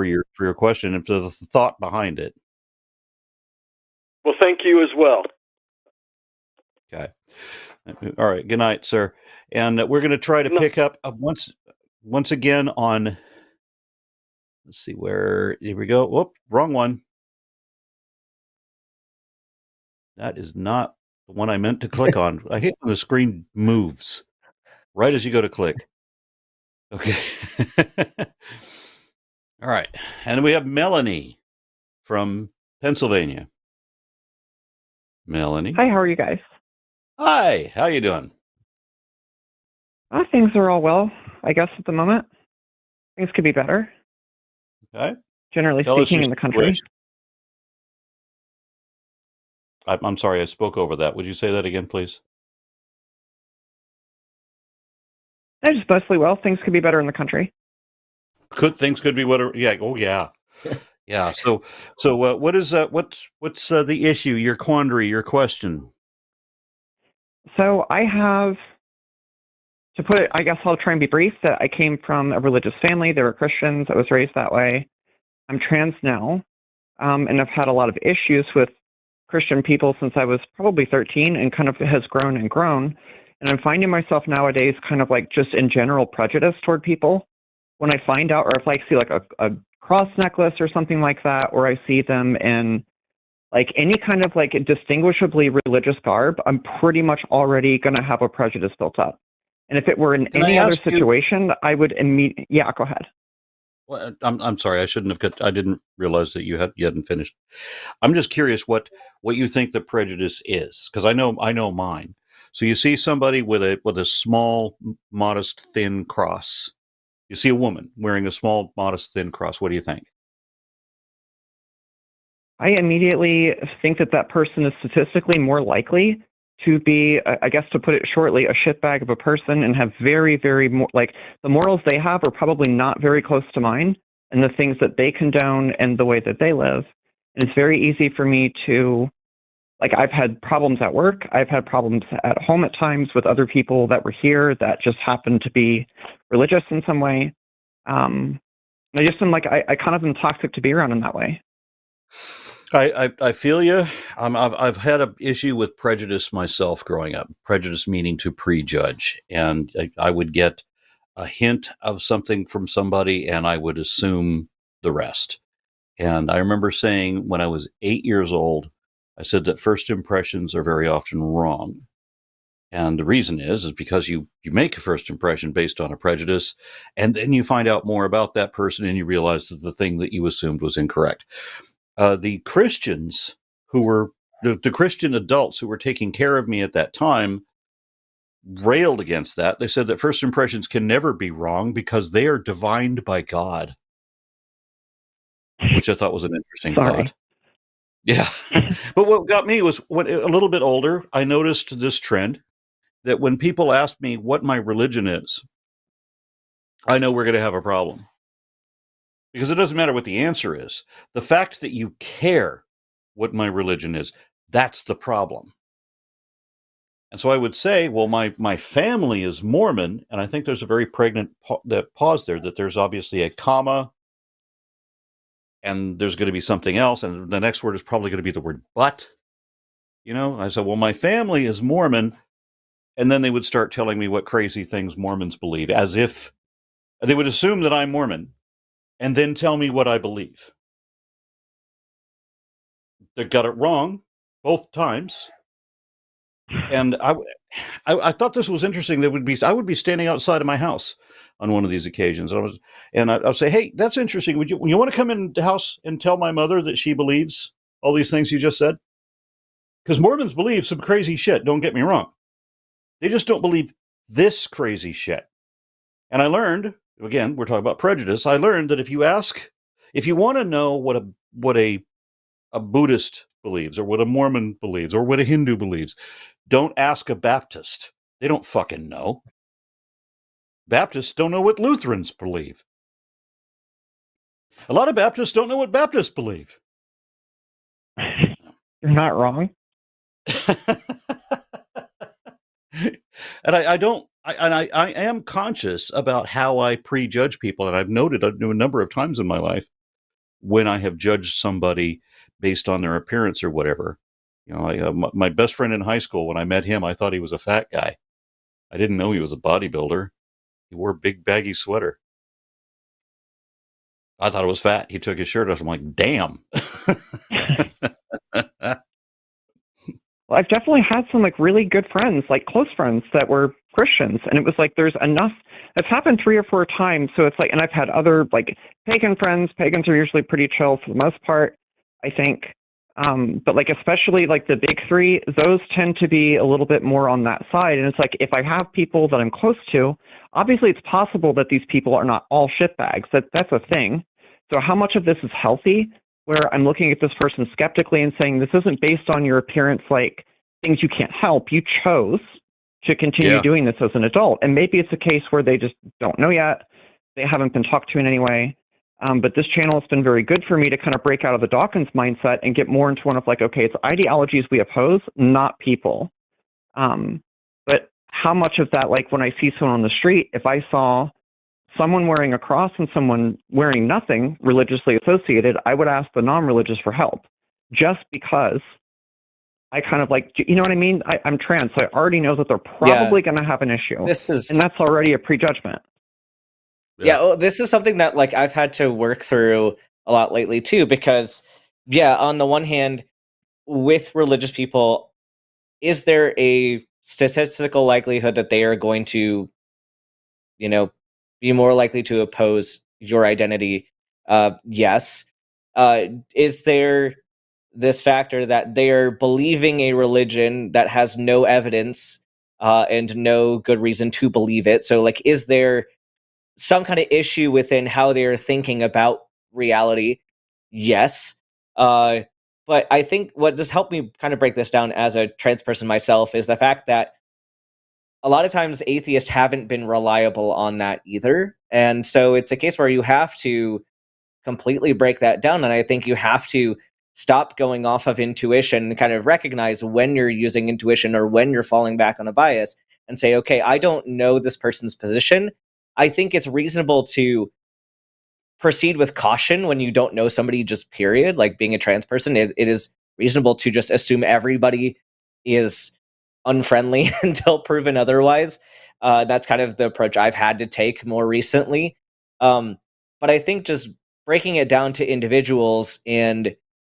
your question and for the thought behind it. Well, thank you as well. Okay. All right. Good night, sir. And we're going to try to pick up once again on. Let's see where. Here we go. Whoop, wrong one. That is not the one I meant to click on. I hate when the screen moves right as you go to click. Okay. All right. And we have Melanie from Pennsylvania. Melanie. Hi, how are you guys? Hi. How you doing? Things are all well, I guess, at the moment. Things could be better. Okay. Generally Tell us speaking, your in the country. situation. I'm sorry, I spoke over that. Would you say that again, please? Just mostly well. Things could be better in the country. Things could be whatever. Yeah. Oh, yeah. Yeah. So what is what's the issue? Your quandary? Your question? So I have, to put it, I guess I'll try and be brief, that I came from a religious family. They were Christians. I was raised that way. I'm trans now, and I've had a lot of issues with Christian people since I was probably 13, and kind of has grown and grown. And I'm finding myself nowadays kind of like just in general prejudice toward people. When I find out, or if I see like a cross necklace or something like that, or I see them in like any kind of like distinguishably religious garb, I'm pretty much already going to have a prejudice built up. And if it were in any other situation, I would immediately, yeah, go ahead. Well, I'm sorry, I shouldn't have. I didn't realize that you hadn't finished. I'm just curious what you think the prejudice is, because I know mine. So you see somebody with a small, modest, thin cross. You see a woman wearing a small, modest, thin cross. What do you think? I immediately think that person is statistically more likely to be, I guess to put it shortly, a shitbag of a person, and have very, very, like, the morals they have are probably not very close to mine, and the things that they condone and the way that they live. And it's very easy for me to, like, I've had problems at work. I've had problems at home at times with other people that were here that just happened to be religious in some way. I just am like, I kind of am toxic to be around in that way. I feel you. I've had an issue with prejudice myself growing up. Prejudice meaning to prejudge, and I would get a hint of something from somebody, and I would assume the rest. And I remember saying when I was 8 years old, I said that first impressions are very often wrong. And the reason is because you make a first impression based on a prejudice, and then you find out more about that person, and you realize that the thing that you assumed was incorrect. The Christians who were the Christian adults who were taking care of me at that time railed against that. They said that first impressions can never be wrong because they are divined by God, which I thought was an interesting thought. Yeah. But what got me was when a little bit older, I noticed this trend that when people ask me what my religion is, I know we're going to have a problem. Because it doesn't matter what the answer is. The fact that you care what my religion is, that's the problem. And so I would say, well, my family is Mormon, and I think there's a very pregnant pause there, that there's obviously a comma, and there's going to be something else, and the next word is probably going to be the word but. You know, I said, well, my family is Mormon, and then they would start telling me what crazy things Mormons believe, as if they would assume that I'm Mormon, and then tell me what I believe. They got it wrong both times. And I thought this was interesting. I would be standing outside of my house on one of these occasions. I'll say, hey, that's interesting. You want to come in the house and tell my mother that she believes all these things you just said? Because Mormons believe some crazy shit, don't get me wrong. They just don't believe this crazy shit. And I learned, again, we're talking about prejudice. I learned that if you want to know what a Buddhist believes, or what a Mormon believes, or what a Hindu believes, don't ask a Baptist. They don't fucking know. Baptists don't know what Lutherans believe. A lot of Baptists don't know what Baptists believe. You're not wrong. And I am conscious about how I prejudge people, and I've noted a number of times in my life when I have judged somebody based on their appearance or whatever. You know, my best friend in high school, when I met him, I thought he was a fat guy. I didn't know he was a bodybuilder. He wore a big baggy sweater. I thought it was fat. He took his shirt off. I'm like, damn. Well, I've definitely had some like really good friends, like close friends that were Christians, and it was like there's enough. It's happened 3 or 4 times, so it's like, and I've had other like pagan friends. Pagans are usually pretty chill for the most part, I think. But like, especially like the big three, those tend to be a little bit more on that side. And it's like, if I have people that I'm close to, obviously it's possible that these people are not all shitbags. That's a thing. So how much of this is healthy, where I'm looking at this person skeptically and saying, this isn't based on your appearance, like things you can't help. You chose to continue doing this as an adult. And maybe it's a case where they just don't know yet. They haven't been talked to in any way. But this channel has been very good for me to kind of break out of the Dawkins mindset and get more into one of like, okay, it's ideologies we oppose, not people. But how much of that, like when I see someone on the street, if I saw someone wearing a cross and someone wearing nothing religiously associated, I would ask the non-religious for help, just because I kind of like, you know what I mean? I'm trans, so I already know that they're probably going to have an issue. And that's already a prejudgment. Yeah, well, this is something that like I've had to work through a lot lately too, because on the one hand, with religious people, is there a statistical likelihood that they are going to, be more likely to oppose your identity? Yes. Is there this factor that they're believing a religion that has no evidence and no good reason to believe it? So like, is there some kind of issue within how they're thinking about reality? Yes. But I think what just helped me kind of break this down as a trans person myself is the fact that a lot of times atheists haven't been reliable on that either. And so it's a case where you have to completely break that down. And I think you have to stop going off of intuition and kind of recognize when you're using intuition or when you're falling back on a bias and say, okay, I don't know this person's position. I think it's reasonable to proceed with caution when you don't know somebody, just period. Like being a trans person, it is reasonable to just assume everybody is unfriendly until proven otherwise. That's kind of the approach I've had to take more recently. But I think just breaking it down to individuals and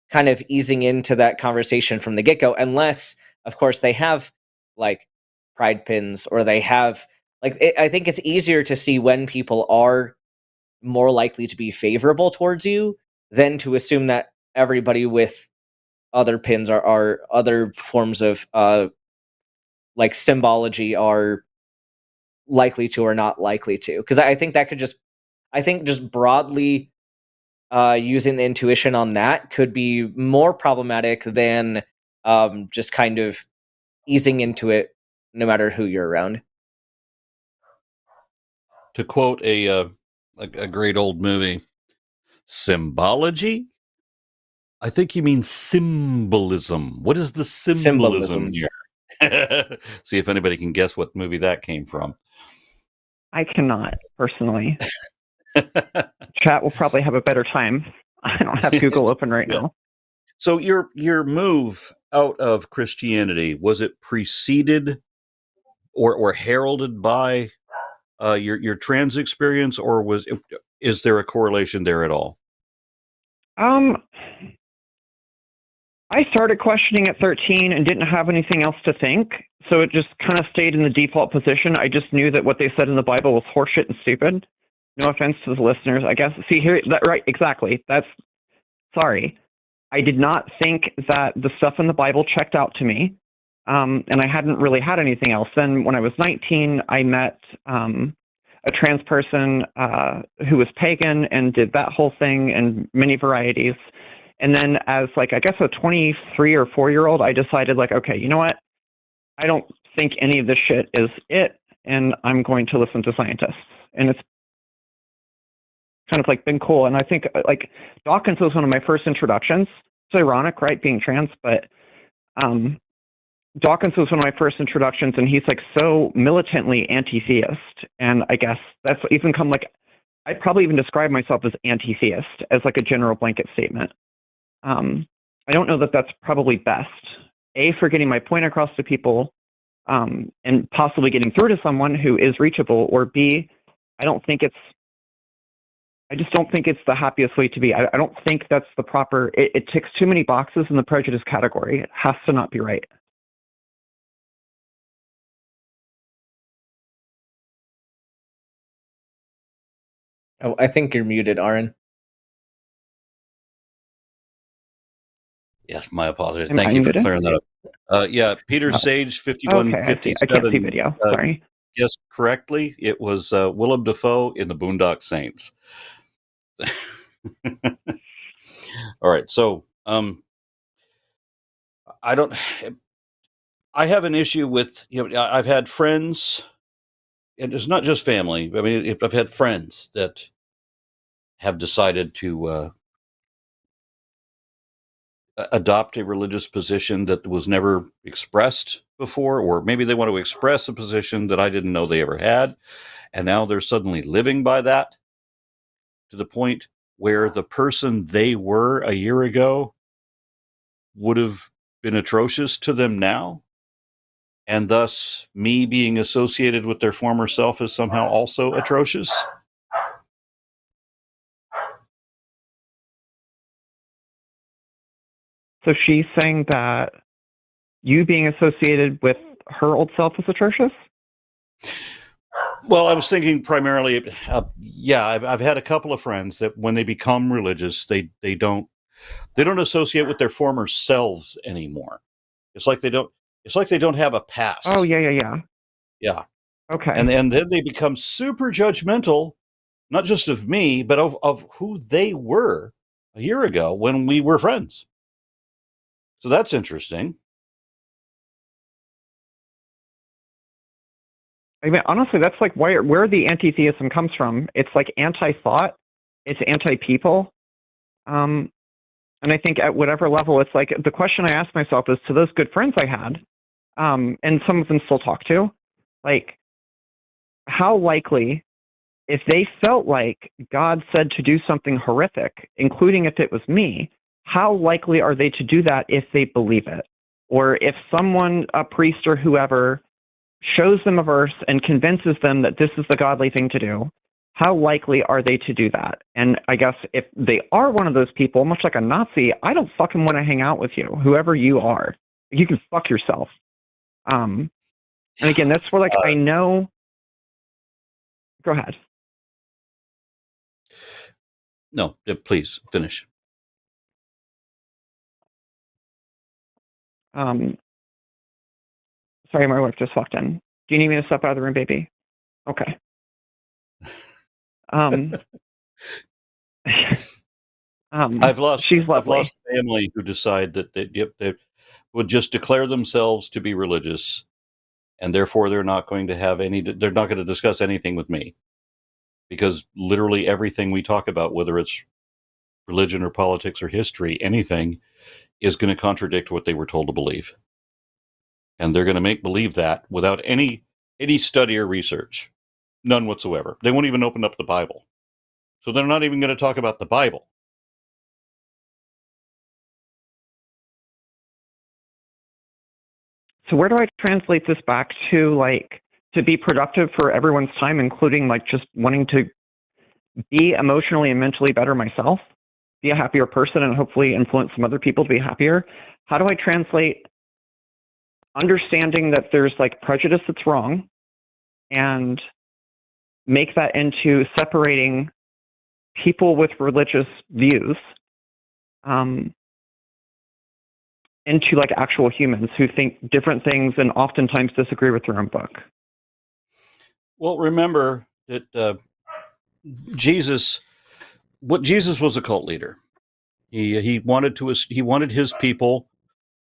kind of easing into that conversation from the get-go, unless, of course, they have like pride pins or they have I think it's easier to see when people are more likely to be favorable towards you than to assume that everybody with other pins are other forms of like symbology are likely to or not likely to. Because I think that could just broadly using the intuition on that could be more problematic than just kind of easing into it no matter who you're around. To quote a great old movie, symbology? I think you mean symbolism. What is the symbolism here? See if anybody can guess what movie that came from. I cannot, personally. Chat will probably have a better time. I don't have Google open right now. So your move out of Christianity, was it preceded or heralded by your trans experience, or is there a correlation there at all? I started questioning at 13 and didn't have anything else to think, so it just kind of stayed in the default position. I just knew that what they said in the Bible was horseshit and stupid. No offense to the listeners, I guess. See here, right? Exactly. Sorry. I did not think that the stuff in the Bible checked out to me, and I hadn't really had anything else. Then when I was 19, I met a trans person who was pagan and did that whole thing in many varieties. And then as like, I guess a 23 or 4-year-old, I decided like, okay, you know what? I don't think any of this shit is it, and I'm going to listen to scientists. And it's kind of like been cool. And I think like Dawkins was one of my first introductions. It's ironic, right? Being trans, but Dawkins was one of my first introductions, and he's like so militantly anti-theist. And I guess that's even come like, I'd probably even describe myself as anti-theist as like a general blanket statement. I don't know that that's probably best. A, for getting my point across to people and possibly getting through to someone who is reachable, or B, I just don't think it's the happiest way to be. I don't think that's the proper, it ticks too many boxes in the prejudice category. It has to not be right. Oh, I think you're muted, Aron. Yes, my apologies. Am Thank I you for muted? clearing that up. Yeah, Peter Oh, Sage okay, I see. I can't see 5157 video. Sorry. guessed correctly. It was Willem Dafoe in the Boondock Saints. All right, so I don't. I have an issue with, I've had friends, and it's not just family. I mean, I've had friends that have decided to adopt a religious position that was never expressed before, or maybe they want to express a position that I didn't know they ever had, and now they're suddenly living by that to the point where the person they were a year ago would have been atrocious to them now, and thus me being associated with their former self is somehow also atrocious. So she's saying that you being associated with her old self is atrocious? Well, I was thinking primarily, I've had a couple of friends that when they become religious, they don't associate with their former selves anymore. It's like they don't have a past. Oh, yeah. Yeah. Okay. And then they become super judgmental, not just of me, but of who they were a year ago when we were friends. So that's interesting. I mean, honestly, that's like where the anti-theism comes from. It's like anti-thought, it's anti-people. And I think at whatever level, it's like the question I ask myself is to those good friends I had, and some of them still talk to, like, how likely, if they felt like God said to do something horrific, including if it was me, how likely are they to do that if they believe it? Or if someone, a priest or whoever, shows them a verse and convinces them that this is the godly thing to do, how likely are they to do that? And I guess if they are one of those people, much like a Nazi, I don't fucking want to hang out with you, whoever you are. You can fuck yourself. And again, that's where, like, I know. Go ahead. No, please finish. Sorry, my wife just walked in. Do you need me to step out of the room, baby? Okay. I've lost lovely. family who decide that they would just declare themselves to be religious, and therefore they're not going to discuss anything with me, because literally everything we talk about, whether it's religion or politics or history, anything, is going to contradict what they were told to believe. And they're going to make believe that without any study or research. None whatsoever. They won't even open up the Bible. So they're not even going to talk about the Bible. So where do I translate this back to, like, to be productive for everyone's time, including, like, just wanting to be emotionally and mentally better myself, be a happier person, and hopefully influence some other people to be happier? How do I translate understanding that there's, like, prejudice that's wrong and make that into separating people with religious views into, like, actual humans who think different things and oftentimes disagree with their own book? Well, remember that Jesus was a cult leader. He wanted his people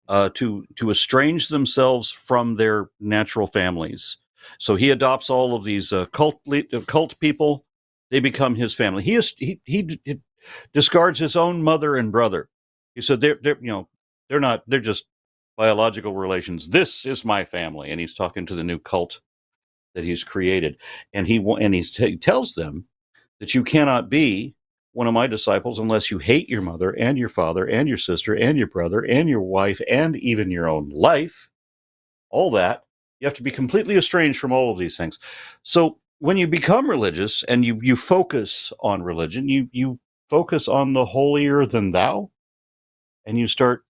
to estrange themselves from their natural families. So he adopts all of these cult people. They become his family. He discards his own mother and brother. He said they're just biological relations. This is my family, and he's talking to the new cult that he's created, and he tells them that you cannot be one of my disciples unless you hate your mother and your father and your sister and your brother and your wife and even your own life. All that. You have to be completely estranged from all of these things. So when you become religious and you focus on religion, you focus on the holier than thou, and you start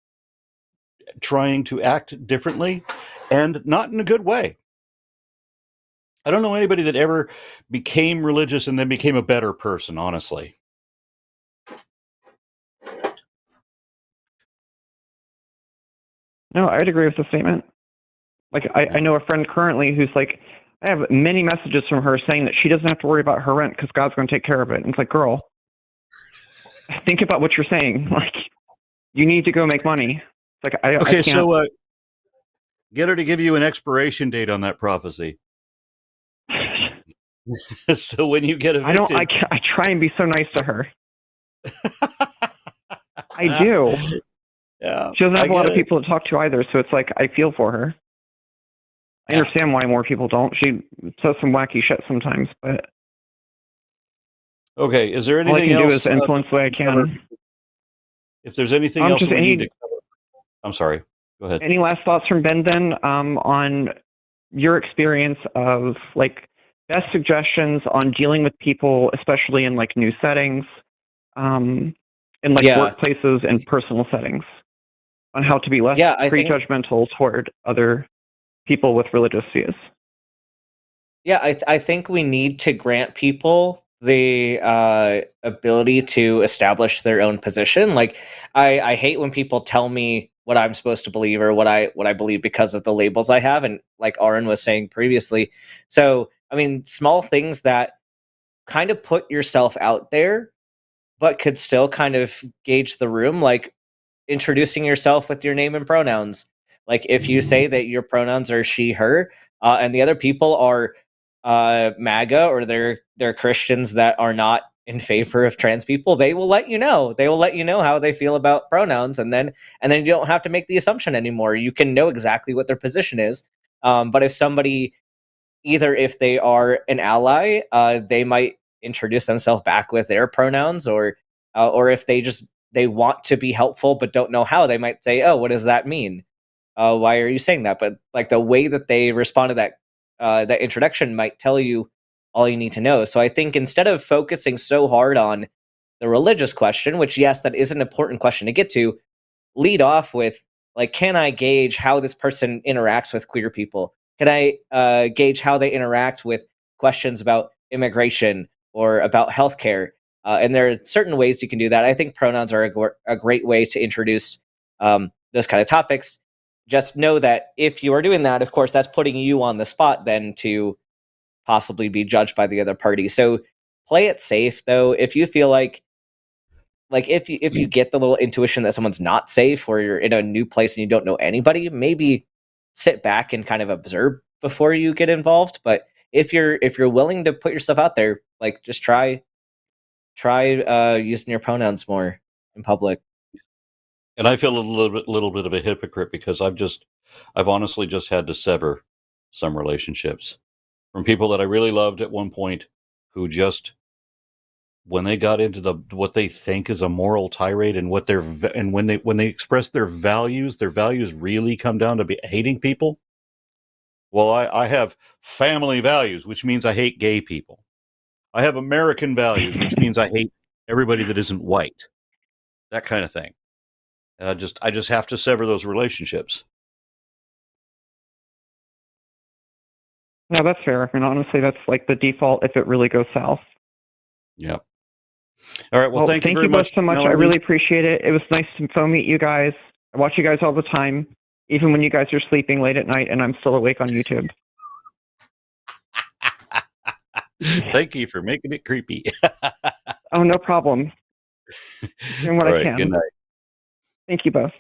trying to act differently, and not in a good way. I don't know anybody that ever became religious and then became a better person, honestly. No, I'd agree with the statement. Like, I know a friend currently who's like, I have many messages from her saying that she doesn't have to worry about her rent because God's going to take care of it. And it's like, girl, think about what you're saying. Like, you need to go make money. It's like, I can't. So get her to give you an expiration date on that prophecy. So when you get evicted, I try and be so nice to her. I do. Yeah, she doesn't have a lot of people to talk to either, so it's like I feel for her. I understand why more people don't. She says some wacky shit sometimes, but okay. Is there anything all I can else? Do is influence the way I can. If there's anything else just that we need to cover, I'm sorry. Go ahead. Any last thoughts from Ben then on your experience of like best suggestions on dealing with people, especially in like new settings, in like workplaces and personal settings, on how to be less prejudgmental toward other people with religious views? Yeah, I think we need to grant people the ability to establish their own position. Like, I hate when people tell me what I'm supposed to believe or what I believe because of the labels I have, and like Aron was saying previously. So, I mean, small things that kind of put yourself out there, but could still kind of gauge the room, like introducing yourself with your name and pronouns. Like, if you say that your pronouns are she, her, and the other people are MAGA or they're Christians that are not in favor of trans people, they will let you know. They will let you know how they feel about pronouns, and then you don't have to make the assumption anymore. You can know exactly what their position is. But if somebody, either if they are an ally, they might introduce themselves back with their pronouns, or if they want to be helpful but don't know how, they might say, "Oh, what does that mean? Why are you saying that?" But like the way that they respond to that introduction might tell you all you need to know. So I think instead of focusing so hard on the religious question, which yes, that is an important question to get to, lead off with like, can I gauge how this person interacts with queer people? Can I gauge how they interact with questions about immigration or about healthcare? And there are certain ways you can do that. I think pronouns are a great way to introduce those kind of topics. Just know that if you are doing that, of course, that's putting you on the spot then to possibly be judged by the other party. So play it safe, though. If you feel like if you get the little intuition that someone's not safe, or you're in a new place and you don't know anybody, maybe sit back and kind of observe before you get involved. But if you're willing to put yourself out there, like, just try using your pronouns more in public. And I feel a little bit of a hypocrite because I've honestly just had to sever some relationships from people that I really loved at one point, who just, when they got into what they think is a moral tirade, and when they express their values really come down to hating people. Well, I have family values, which means I hate gay people. I have American values, which means I hate everybody that isn't white. That kind of thing. And I just have to sever those relationships. Yeah, that's fair. And honestly, that's like the default if it really goes south. Yeah. All right. Well, thank you very much so much. Melanie. I really appreciate it. It was nice to meet you guys. I watch you guys all the time, even when you guys are sleeping late at night and I'm still awake on YouTube. Thank you for making it creepy. Oh, no problem. Doing what I can. Good night. Thank you both.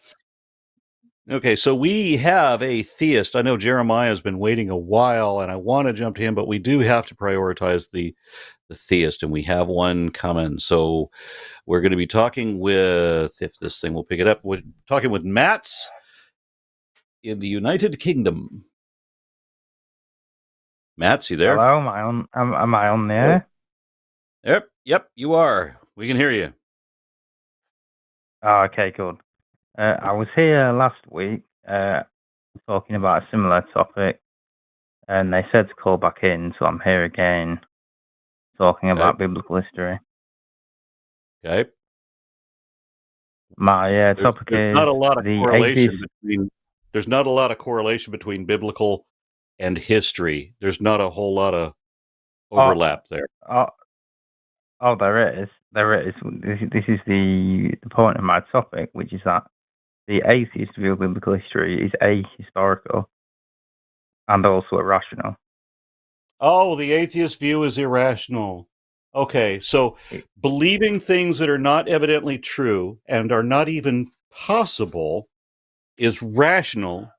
Okay, so we have a theist. I know Jeremiah has been waiting a while, and I want to jump to him, but we do have to prioritize the theist, and we have one coming. So we're going to be talking with, if this thing will pick it up, we're talking with Mats in the United Kingdom. Mats, you there? Hello, am I on there? Yep, you are. We can hear you. Oh, okay, good. I was here last week talking about a similar topic, and they said to call back in, so I'm here again talking about biblical history. Okay. My topic is not a lot of correlation between. There's not a lot of correlation between biblical and history. There's not a whole lot of overlap there. Oh, there is. This is the point of my topic, which is that the atheist view of biblical history is ahistorical and also irrational. Oh, the atheist view is irrational. Okay, so believing things that are not evidently true and are not even possible is rational,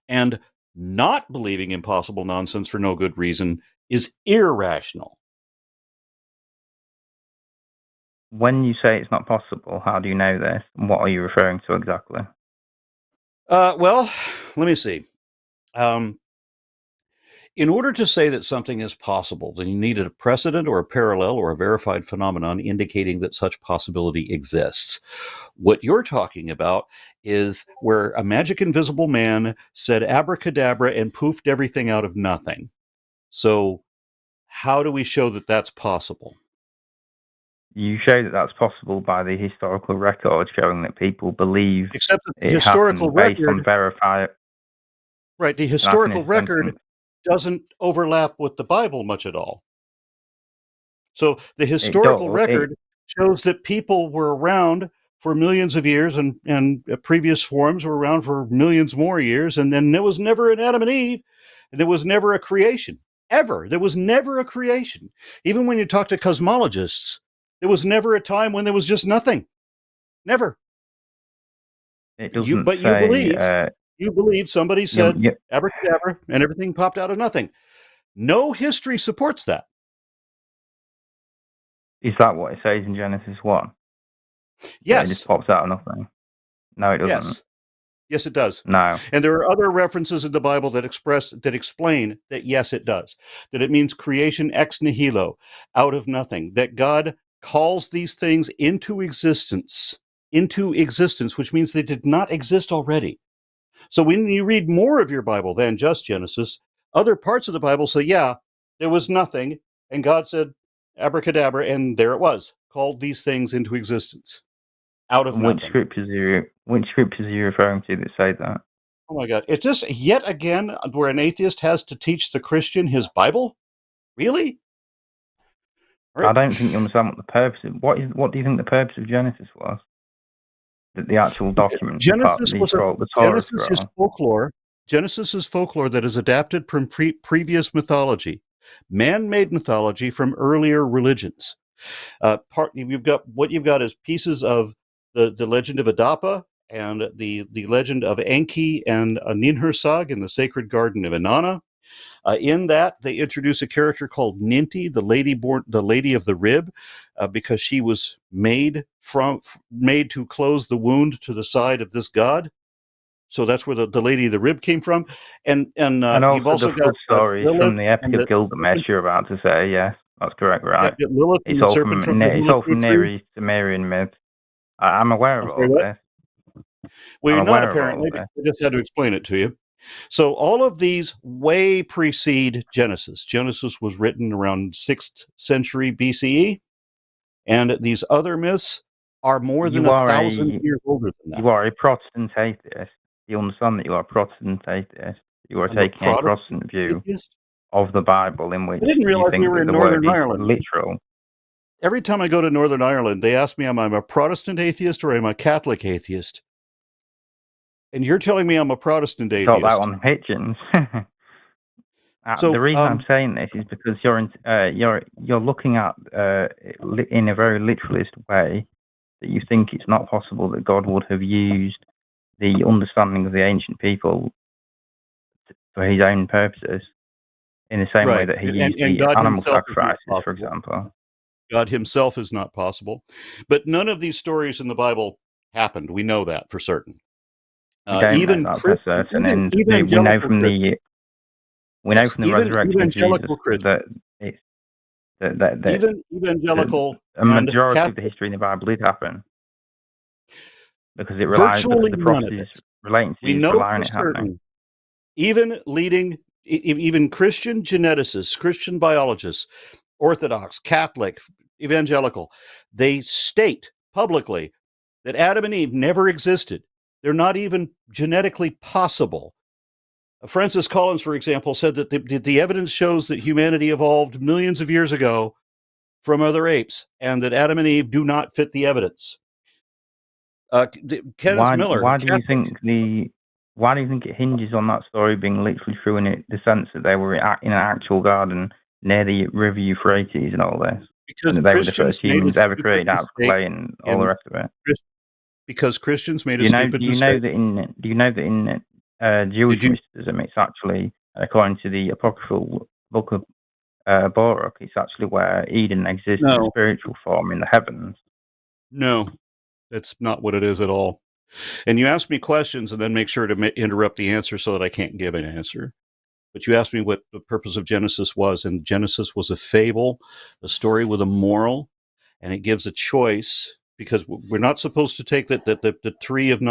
and not believing impossible nonsense for no good reason is irrational. When you say it's not possible, how do you know this? What are you referring to exactly? Well, let me see. In order to say that something is possible, then you need a precedent or a parallel or a verified phenomenon indicating that such possibility exists. What you're talking about is where a magic invisible man said abracadabra and poofed everything out of nothing. So how do we show that that's possible? You show that that's possible by the historical record showing that people believe Except that the it historical happened based on record, verified. right, the historical record doesn't overlap with the Bible much at all. So the historical record shows that people were around for millions of years, and previous forms were around for millions more years, and then there was never an Adam and Eve, and there was never a creation. Ever. There was never a creation. Even when you talk to cosmologists, there was never a time when there was just nothing. Never. It doesn't But you believe somebody said abracadabra and everything popped out of nothing. No history supports that. Is that what it says in Genesis 1? Yes. It just pops out of nothing. No, it doesn't. Yes, it does. No. And there are other references in the Bible that explain that yes, it does. That it means creation ex nihilo, out of nothing. That God calls these things into existence, which means they did not exist already. So when you read more of your Bible than just Genesis, other parts of the Bible say, yeah, there was nothing, and God said abracadabra, and there it was, called these things into existence. Out of nothing. Which scriptures are you referring to that say that? Oh my God. It's just yet again where an atheist has to teach the Christian his Bible? Really? Right. I don't think you understand what the purpose is. What do you think the purpose of Genesis was? The actual document. Genesis is folklore. Genesis is folklore that is adapted from previous mythology, man-made mythology from earlier religions. What you've got is pieces of the legend of Adapa and the legend of Enki and Ninhursag in the sacred garden of Inanna. In that, they introduce a character called Ninti, the lady of the rib, because she was made to close the wound to the side of this god. So that's where the lady of the rib came from. And you've also got stories from the Epic of Gilgamesh. You're about to say, yes, that's correct, right? Yeah, Lilith it's all from Near East Sumerian myth. I'm aware of all this. Well, you're not apparently. I just had to explain it to you. So all of these way precede Genesis. Genesis was written around 6th century BCE, and these other myths are more than 1,000 years older than that. You are a Protestant atheist. You understand that you are a Protestant atheist. You are taking a Protestant view of the Bible in which I didn't realize we were in Northern Ireland. Literal. Every time I go to Northern Ireland, they ask me, am I a Protestant atheist or am I a Catholic atheist? And you're telling me I'm a Protestant atheist. Got that on Hitchens. So the reason I'm saying this is because you're looking at in a very literalist way that you think it's not possible that God would have used the understanding of the ancient people for his own purposes, in the same way that he used the animal sacrifices, for example. God himself is not possible, but none of these stories in the Bible happened. We know that for certain. Even know that for certain, and we know from the resurrection of Jesus that even evangelical a majority of the history in the Bible did happen because it relies because the prophecies relating to Jesus rely on it happening. Even Christian geneticists, Christian biologists, Orthodox, Catholic, evangelical, they state publicly that Adam and Eve never existed. They're not even genetically possible. Francis Collins, for example, said that the evidence shows that humanity evolved millions of years ago from other apes, and that Adam and Eve do not fit the evidence. Kenneth Miller. Why do you think it hinges on that story being literally true in the sense that they were in an actual garden near the river Euphrates and all this? Because and they were the first humans ever created out of clay and all the rest of it. Because Christians made Do a you know? stupid Do you mistake. know that in Jewish mysticism, it's actually according to the apocryphal book of Baruch, it's actually where Eden exists in a spiritual form in the heavens. No, that's not what it is at all. And you ask me questions and then make sure to interrupt the answer so that I can't give an answer. But you asked me what the purpose of Genesis was, and Genesis was a fable, a story with a moral, and it gives a choice, because we're not supposed to take the tree of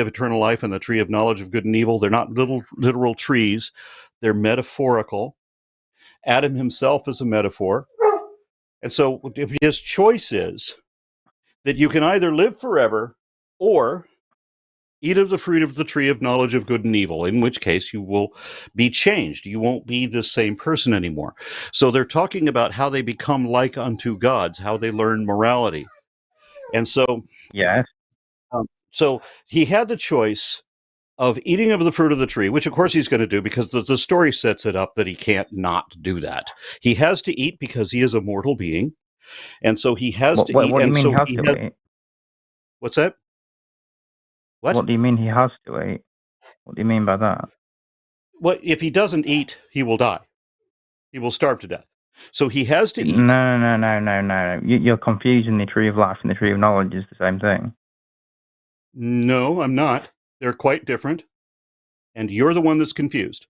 eternal life and the tree of knowledge of good and evil. They're not literal trees; they're metaphorical. Adam himself is a metaphor, and so his choice is that you can either live forever or eat of the fruit of the tree of knowledge of good and evil, in which case you will be changed. You won't be the same person anymore. So they're talking about how they become like unto gods, how they learn morality. And so, yes. So he had the choice of eating of the fruit of the tree, which of course he's going to do because the story sets it up that he can't not do that. He has to eat because he is a mortal being. And so he has to eat. What do you mean he has to eat? What's that? What do you mean he has to eat? What do you mean by that? Well, if he doesn't eat, he will die. He will starve to death. So he has to eat. No. You're confusing the tree of life and the tree of knowledge is the same thing. No, I'm not. They're quite different. And you're the one that's confused.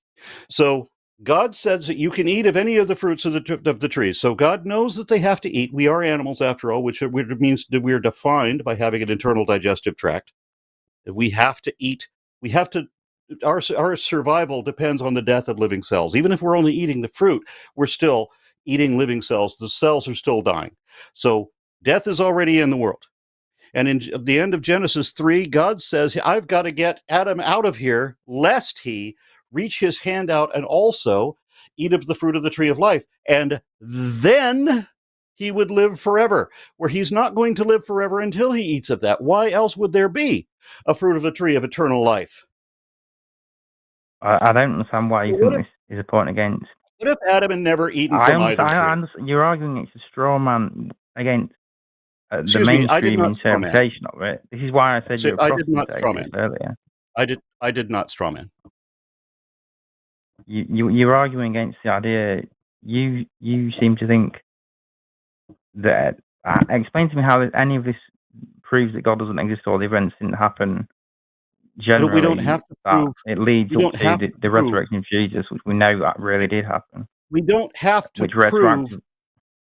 So God says that you can eat of any of the fruits of the trees. So God knows that they have to eat. We are animals, after all, which means that we're defined by having an internal digestive tract. We have to eat. We have to. Our survival depends on the death of living cells. Even if we're only eating the fruit, we're still eating living cells. The cells are still dying. So death is already in the world. And in the end of Genesis 3, God says, I've got to get Adam out of here, lest he reach his hand out and also eat of the fruit of the tree of life. And then he would live forever, where he's not going to live forever until he eats of that. Why else would there be a fruit of the tree of eternal life? I don't understand why you think this is a point against. What if Adam had never eaten from either tree? You're arguing it's a straw man against the mainstream interpretation of it. This is why I said you're a Protestant earlier. I did not straw man. You're arguing against the idea. You seem to think that. Explain to me how any of this proves that God doesn't exist or the events didn't happen. Generally, but we don't have to prove it leads up to the resurrection of Jesus, which we know that really did happen. We don't have to prove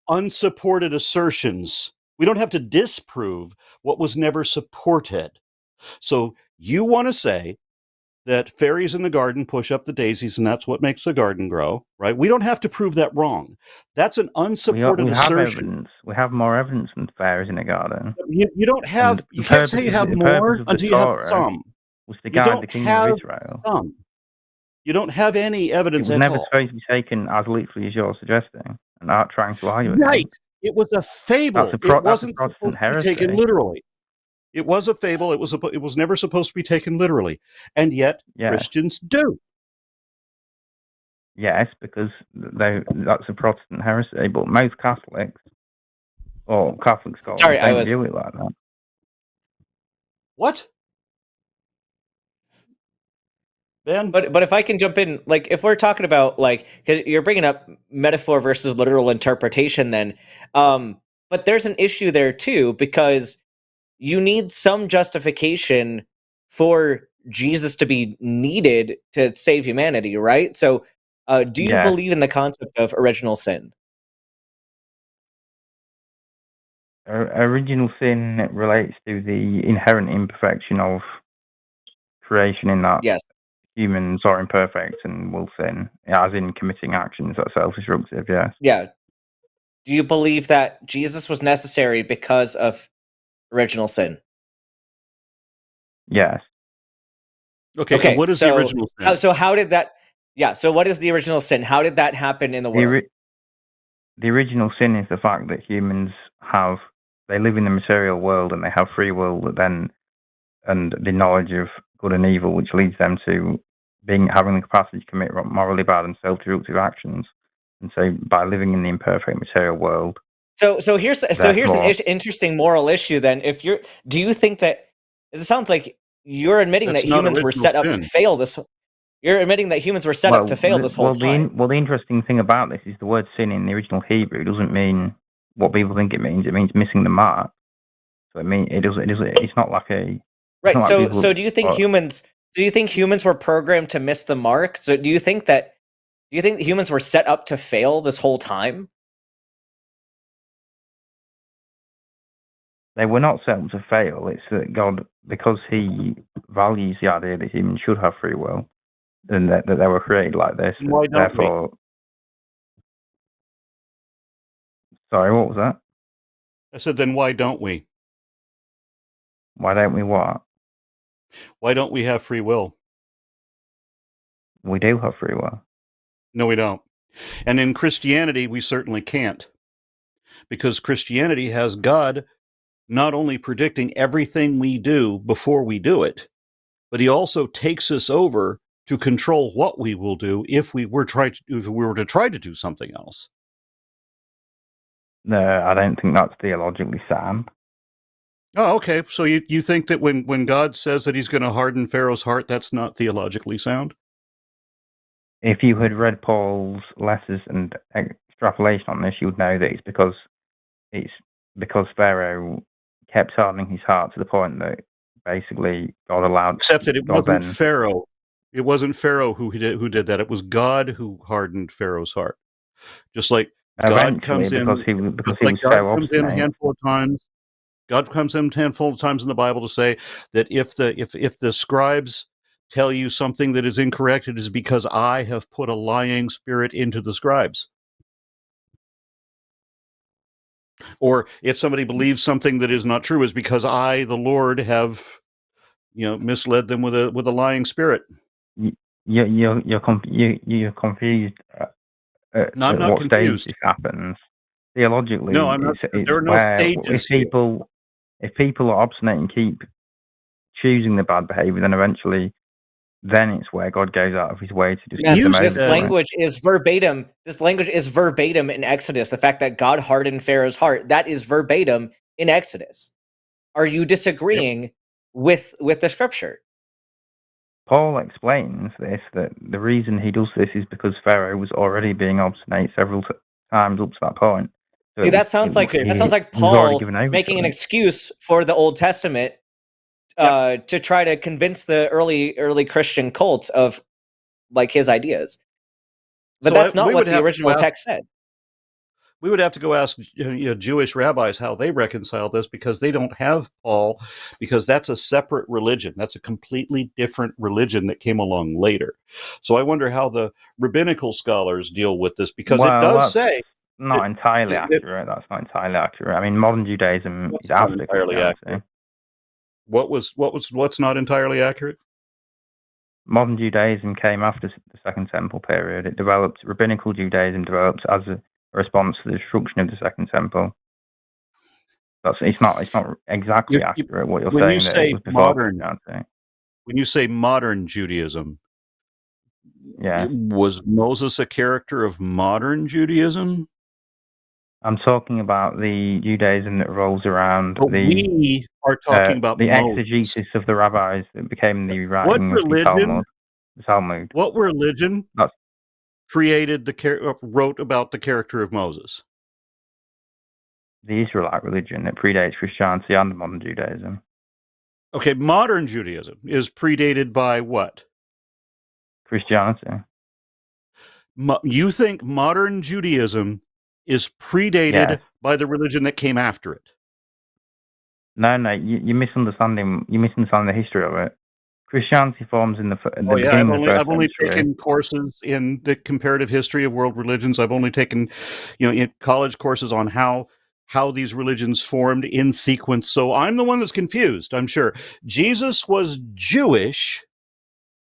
unsupported assertions. We don't have to disprove what was never supported. So you want to say that fairies in the garden push up the daisies and that's what makes the garden grow, right? We don't have to prove that wrong. That's an unsupported assertion. Evidence. We have more evidence than fairies in the garden. You don't have, you can't say you have more until you have some. Was to guide the kingdom of Israel. Some. You don't have any evidence at all. It was never supposed to be taken as literally as you're suggesting and not trying to argue with Right. It was a fable. It wasn't supposed to be taken literally. It was a fable. It was never supposed to be taken literally. And yet Christians do. Yes, because that's a Protestant heresy. But most Catholics or Catholic scholars don't view it like that. What? Ben? But if I can jump in, like if we're talking about because you're bringing up metaphor versus literal interpretation, then, but there's an issue there too because you need some justification for Jesus to be needed to save humanity, right? So, do you believe in the concept of original sin? Original sin relates to the inherent imperfection of creation in that humans are imperfect and will sin, as in committing actions that are self-destructive, yes. Yeah. Do you believe that Jesus was necessary because of original sin? Yes. Okay, so what is the original sin? So how did that... Yeah, so what is the original sin? How did that happen in the world? The original sin is the fact that humans they live in the material world and they have free will that then and the knowledge of good and evil, which leads them to having the capacity to commit morally bad and self-destructive actions. And so, by living in the imperfect material world, so here's an interesting moral issue. Then, do you think that it sounds like you're admitting that humans were set up to fail this? You're admitting that humans were set up to fail this whole time. The interesting thing about this is the word sin in the original Hebrew doesn't mean what people think it means. It means missing the mark. So it's not like a right. So do you think humans? Do you think humans were programmed to miss the mark? So do you think humans were set up to fail this whole time? They were not set up to fail. It's that God, because He values the idea that humans should have free will, and that they were created like this. Why don't we? Sorry, what was that? I said, then why don't we? Why don't we what? Why don't we have free will? We do have free will. No, we don't. And in Christianity, we certainly can't. Because Christianity has God not only predicting everything we do before we do it, but He also takes us over to control what we will do if we were to try to do something else. No, I don't think that's theologically sound. Oh, okay. So you think that when God says that He's going to harden Pharaoh's heart, that's not theologically sound? If you had read Paul's letters and extrapolation on this, you would know that it's because Pharaoh kept hardening his heart to the point that basically God allowed. Except that it wasn't Pharaoh. It wasn't Pharaoh who did that. It was God who hardened Pharaoh's heart. Just like God comes in a handful of times. God comes in a handful of times in the Bible to say that if the scribes tell you something that is incorrect, it is because I have put a lying spirit into the scribes. Or if somebody believes something that is not true, is because I, the Lord, have misled them with a lying spirit. You're confused. No, I'm not confused. This happens theologically. No, I'm not. There are no stages. If people are obstinate and keep choosing the bad behavior, then eventually, it's where God goes out of His way to just keep them over. This language is verbatim. This language is verbatim in Exodus. The fact that God hardened Pharaoh's heart, that is verbatim in Exodus. Are you disagreeing with the scripture? Paul explains this, that the reason he does this is because Pharaoh was already being obstinate several times up to that point. So that sounds like Paul making an excuse for the Old Testament to try to convince the early Christian cults of like his ideas. But that's not what the original text said. We would have to go ask Jewish rabbis how they reconcile this, because they don't have Paul, because that's a separate religion. That's a completely different religion that came along later. So I wonder how the rabbinical scholars deal with this, because it does say... Not entirely accurate. That's not entirely accurate. I mean, modern Judaism is after Christianity. What's not entirely accurate? Modern Judaism came after the Second Temple period. It developed, rabbinical Judaism developed as a response to the destruction of the Second Temple. It's not exactly accurate what you're saying. When you say modern Judaism, was Moses a character of modern Judaism? I'm talking about the Judaism that rolls around we are talking about the exegesis of the rabbis that became the writing of the Talmud. What religion wrote about the character of Moses? The Israelite religion that predates Christianity and modern Judaism. Okay, modern Judaism is predated by what? Christianity. You think modern Judaism is predated by the religion that came after it? No, you're misunderstanding. You're misunderstanding the history of it. Christianity forms in the beginning of the first I've only century. taken courses in the comparative history of world religions. I've only taken, in college courses on how these religions formed in sequence. So I'm the one that's confused, I'm sure. Jesus was Jewish,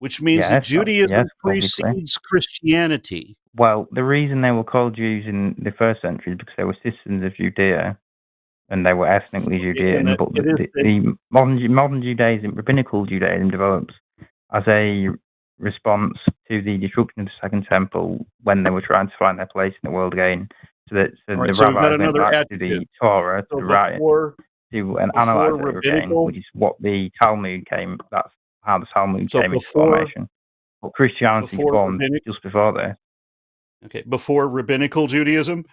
which means that Judaism precedes Christianity. Well, the reason they were called Jews in the first century is because they were citizens of Judea. and they were ethnically Judean. But the modern Judaism, rabbinical Judaism, develops as a response to the destruction of the Second Temple when they were trying to find their place in the world again. So that the rabbis went back to the Torah to write to analyze it again, which is what the Talmud came. That's how the Talmud came into formation. But Christianity formed just before this. Okay, before rabbinical Judaism,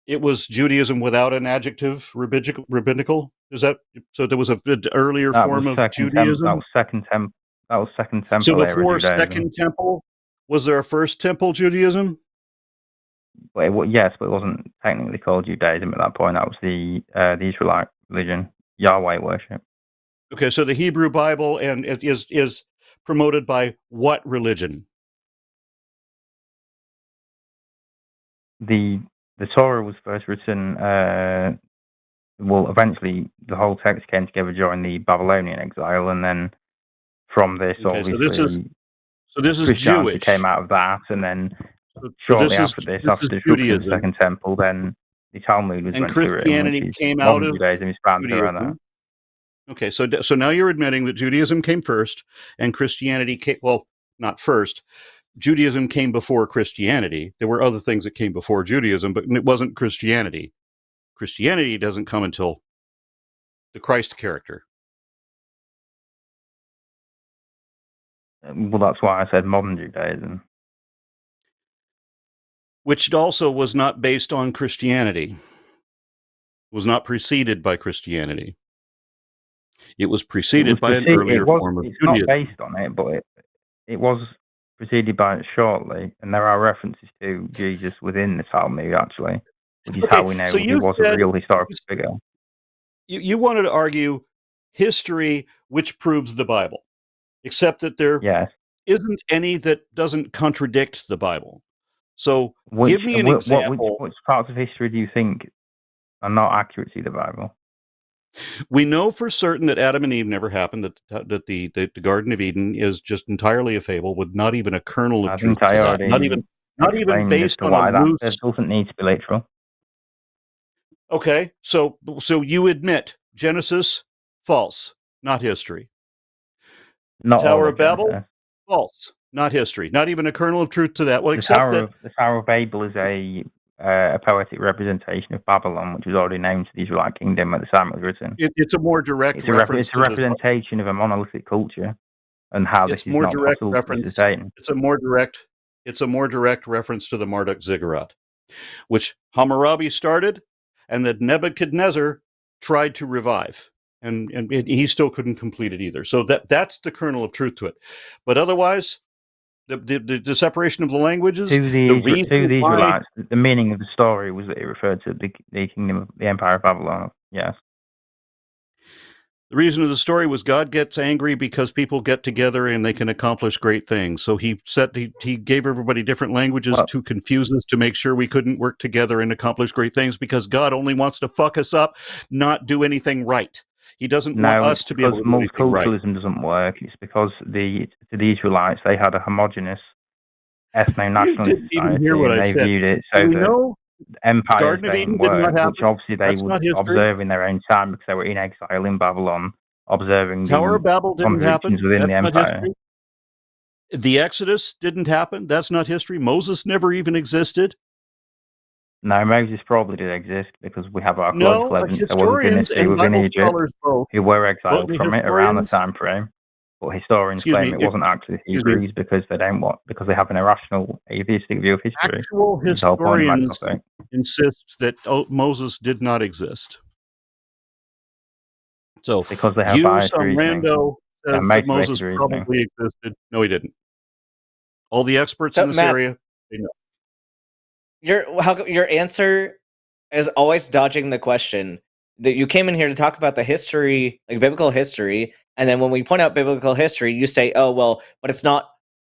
it was Judaism without an adjective, rabbinical. Is that so? There was an earlier form of Judaism. That was Second Temple. That was Second Temple. So before Second Temple, was there a First Temple Judaism? Well, yes, but it wasn't technically called Judaism at that point. That was the Israelite religion, Yahweh worship. Okay, so the Hebrew Bible and it is promoted by what religion? The Torah was first written. Well, eventually the whole text came together during the Babylonian exile, and then from this, obviously, so this is Christianity Jewish. Came out of that, and then shortly after the destruction of the Second Temple, then the Talmud was and Christianity came out of Judaism. Is around that. Okay, so now you're admitting that Judaism came first, and Christianity came. Well, not first. Judaism came before Christianity. There were other things that came before Judaism, but it wasn't Christianity. Christianity doesn't come until the Christ character. Well, that's why I said modern Judaism. Which also was not based on Christianity. Was not preceded by Christianity. It was preceded by an earlier form of Judaism. It's not based on it, but it was preceded by it shortly, and there are references to Jesus within the Talmud, actually, which is how we know he was a real historical figure. You wanted to argue history which proves the Bible, except that there isn't any that doesn't contradict the Bible. So give me an example. Which parts of history do you think are not accurate to the Bible? We know for certain that Adam and Eve never happened, that the Garden of Eden is just entirely a fable with not even a kernel of truth to that. Not even based on a loose... It doesn't need to be literal. Okay, so you admit Genesis, false, not history. Not Tower of Babel, false, not history. Not even a kernel of truth to that. Well, the Tower of Babel is a poetic representation of Babylon, which was already named to the Israelite kingdom at the time it was written. It's a more direct reference. It's a representation of a monolithic culture and how this is not possible to sustain. It's a more direct reference to the Marduk Ziggurat, which Hammurabi started, and that Nebuchadnezzar tried to revive, and he still couldn't complete it either. So that's the kernel of truth to it. But otherwise, the separation of the languages, the Israelites, the meaning of the story was that it referred to the kingdom of the Empire of Babylon. Yes. The reason of the story was God gets angry because people get together and they can accomplish great things. So he gave everybody different languages to confuse us, to make sure we couldn't work together and accomplish great things, because God only wants to fuck us up, not do anything right. He doesn't want us to be able to do anything right. Multiculturalism doesn't work. It's because to the Israelites, they had a homogenous ethno-nationalist society, and they viewed it so that empires don't work, which obviously they would observe in their own time because they were in exile in Babylon, observing Tower of Babel didn't happen within the empire. The Exodus didn't happen. That's not history. Moses never even existed. No, Moses probably did exist because we have archaeological evidence there was a dynasty within Egypt who were exiled from it around the time frame. But historians claim it wasn't actually Hebrews because they have an irrational atheistic view of history. Actual historians insist that Moses did not exist. So because they have some rando says that Moses probably existed. No, he didn't. All the experts in this area, they know. Your answer is always dodging the question. That you came in here to talk about the history, like biblical history, and then when we point out biblical history, you say, "Oh, well, but it's not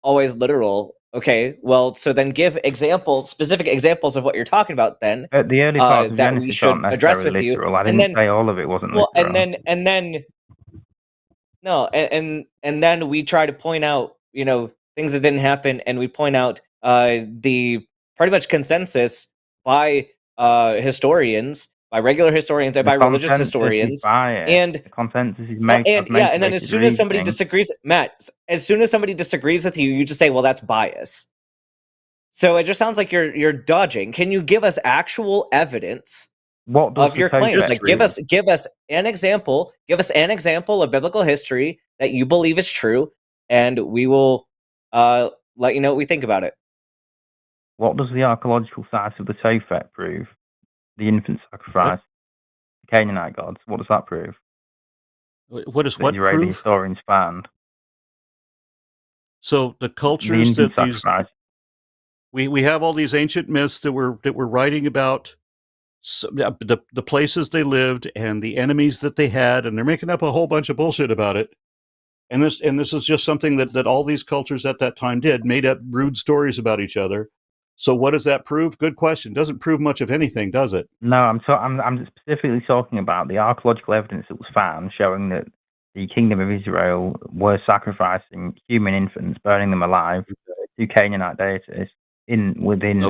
always literal." Okay, well, so then give specific examples of what you're talking about. Then at the early part of that we should address with you, I didn't say all of it wasn't literal. And then we try to point out, things that didn't happen, and we point out the pretty much consensus by historians by regular historians and by religious historians. And the consensus is made. And then as soon as somebody disagrees, Matt, as soon as somebody disagrees with you, you just say, "Well, that's bias." So it just sounds like you're dodging. Can you give us actual evidence of your claim? Like, give us an example. Give us an example of biblical history that you believe is true, and we will let you know what we think about it. What does the archaeological site of the Tophet prove? The infant sacrifice, the Canaanite gods. What does that prove? What does what Israeli prove? historians found. So the cultures that these we have all these ancient myths that we're writing about, the places they lived and the enemies that they had, and they're making up a whole bunch of bullshit about it. And this is just something that all these cultures at that time did, made up rude stories about each other. So what does that prove? Good question. Doesn't prove much of anything, does it? No, I'm specifically talking about the archaeological evidence that was found showing that the Kingdom of Israel were sacrificing human infants, burning them alive to Canaanite deities within.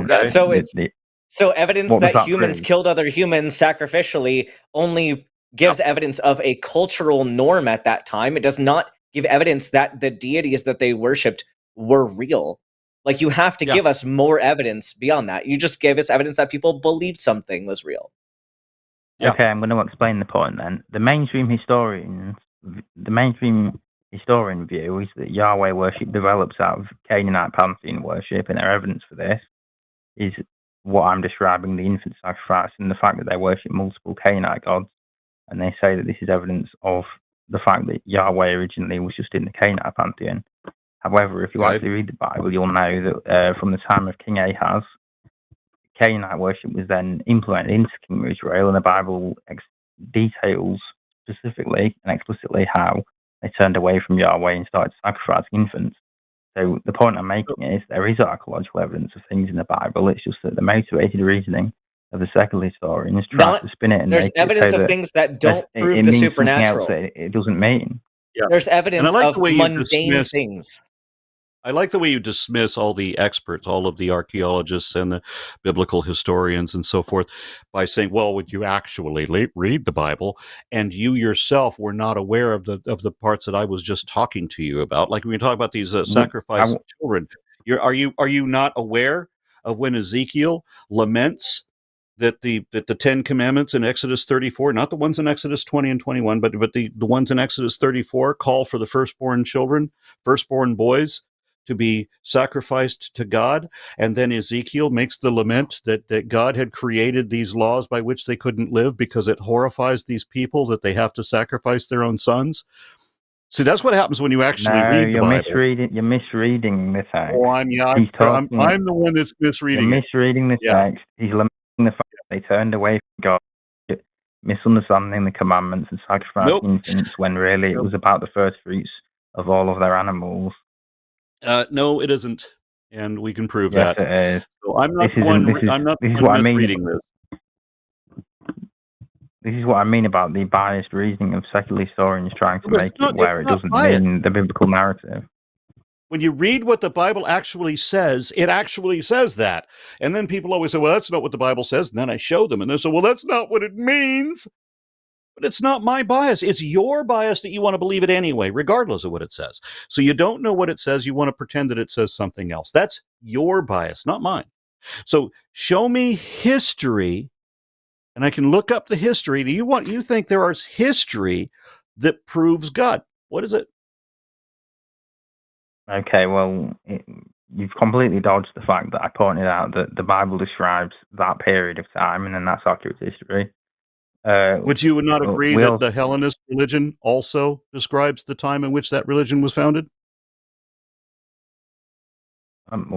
So evidence that humans killed other humans sacrificially only gives evidence of a cultural norm at that time. It does not give evidence that the deities that they worshipped were real. Like, you have to give us more evidence beyond that. You just gave us evidence that people believed something was real. Yeah. Okay, I'm going to explain the point then. The mainstream historian view is that Yahweh worship develops out of Canaanite pantheon worship, and their evidence for this is what I'm describing, the infant sacrifice, and the fact that they worship multiple Canaanite gods. And they say that this is evidence of the fact that Yahweh originally was just in the Canaanite pantheon. However, if you actually read the Bible, you'll know that from the time of King Ahaz, Canaanite worship was then implemented into King of Israel, and the Bible details specifically and explicitly how they turned away from Yahweh and started sacrificing infants. So the point I'm making is there is archaeological evidence of things in the Bible. It's just that the motivated reasoning of the secular historians trying to spin it and there's evidence of things that don't prove the supernatural. It doesn't mean. Yeah. There's evidence of mundane things. I like the way you dismiss all the experts, all of the archaeologists and the biblical historians and so forth, by saying, well, would you actually read the Bible? And you yourself were not aware of the parts that I was just talking to you about. Like when we talk about these sacrificed children, are you not aware of when Ezekiel laments that the 10 commandments in Exodus 34, not the ones in Exodus 20 and 21, but the ones in Exodus 34 call for the firstborn children, firstborn boys, to be sacrificed to God? And then Ezekiel makes the lament that God had created these laws by which they couldn't live because it horrifies these people that they have to sacrifice their own sons. See, that's what happens when you actually read the Bible. You're misreading the text. Oh, I'm the one that's misreading You're misreading the text. He's lamenting the fact that they turned away from God, misunderstanding the commandments and sacrificing infants when really it was about the first fruits of all of their animals. No, it isn't, and we can prove that. It is. So I'm not the one reading this. This is what I mean about the biased reasoning of secular historians trying to make it where it doesn't mean the biblical narrative. When you read what the Bible actually says, it actually says that. And then people always say, well, that's not what the Bible says. And then I show them, and they say, well, that's not what it means. But it's not my bias. It's your bias that you want to believe it anyway, regardless of what it says. So you don't know what it says. You want to pretend that it says something else. That's your bias, not mine. So show me history, and I can look up the history. Do you think there is history that proves God? What is it? Okay, well, you've completely dodged the fact that I pointed out that the Bible describes that period of time, and then that's accurate history. Would you not agree that the Hellenist religion also describes the time in which that religion was founded? I'm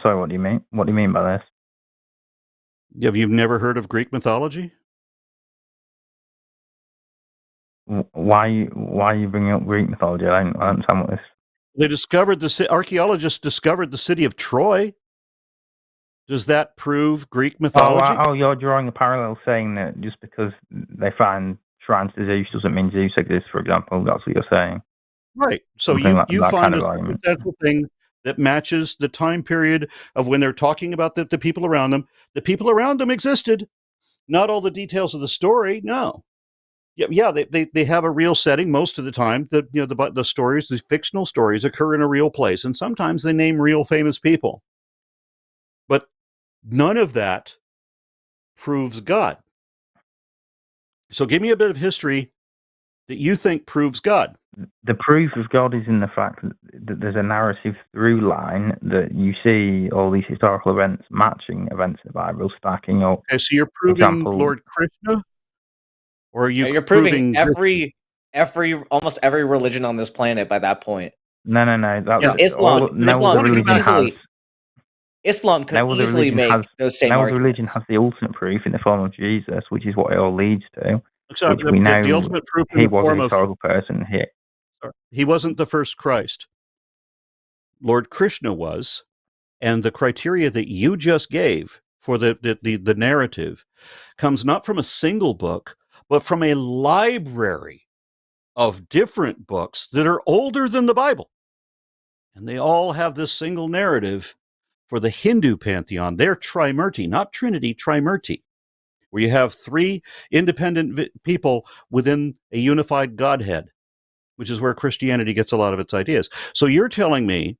sorry, what do you mean? What do you mean by this? Have you never heard of Greek mythology? Why are you bringing up Greek mythology? I don't understand what this... Archaeologists discovered the city of Troy. Does that prove Greek mythology? Oh, you're drawing a parallel saying that just because they find shrines to Zeus doesn't mean Zeus exists, for example. That's what you're saying. Right. So you find a potential thing that matches the time period of when they're talking about the people around them. The people around them existed, Not all the details of the story, no. Yeah, they have a real setting most of the time. The stories, the fictional stories, occur in a real place, and sometimes they name real famous people. But none of that proves God. So give me a bit of history that you think proves God. The proof of God is in the fact that there's a narrative through line that you see all these historical events matching events in the Bible, stacking up. Okay, so you're proving Lord Krishna? Or are you're proving almost every religion on this planet by that point. No. Islam could easily make those same arguments. No religion has the ultimate proof in the form of Jesus, which is what it all leads to. Except we know the ultimate proof in the form of a historical person. He wasn't the first Christ. Lord Krishna was, and the criteria that you just gave for the narrative comes not from a single book, but from a library of different books that are older than the Bible. And they all have this single narrative for the Hindu pantheon. They're Trimurti, not Trinity, Trimurti, where you have three independent people within a unified Godhead, which is where Christianity gets a lot of its ideas. So you're telling me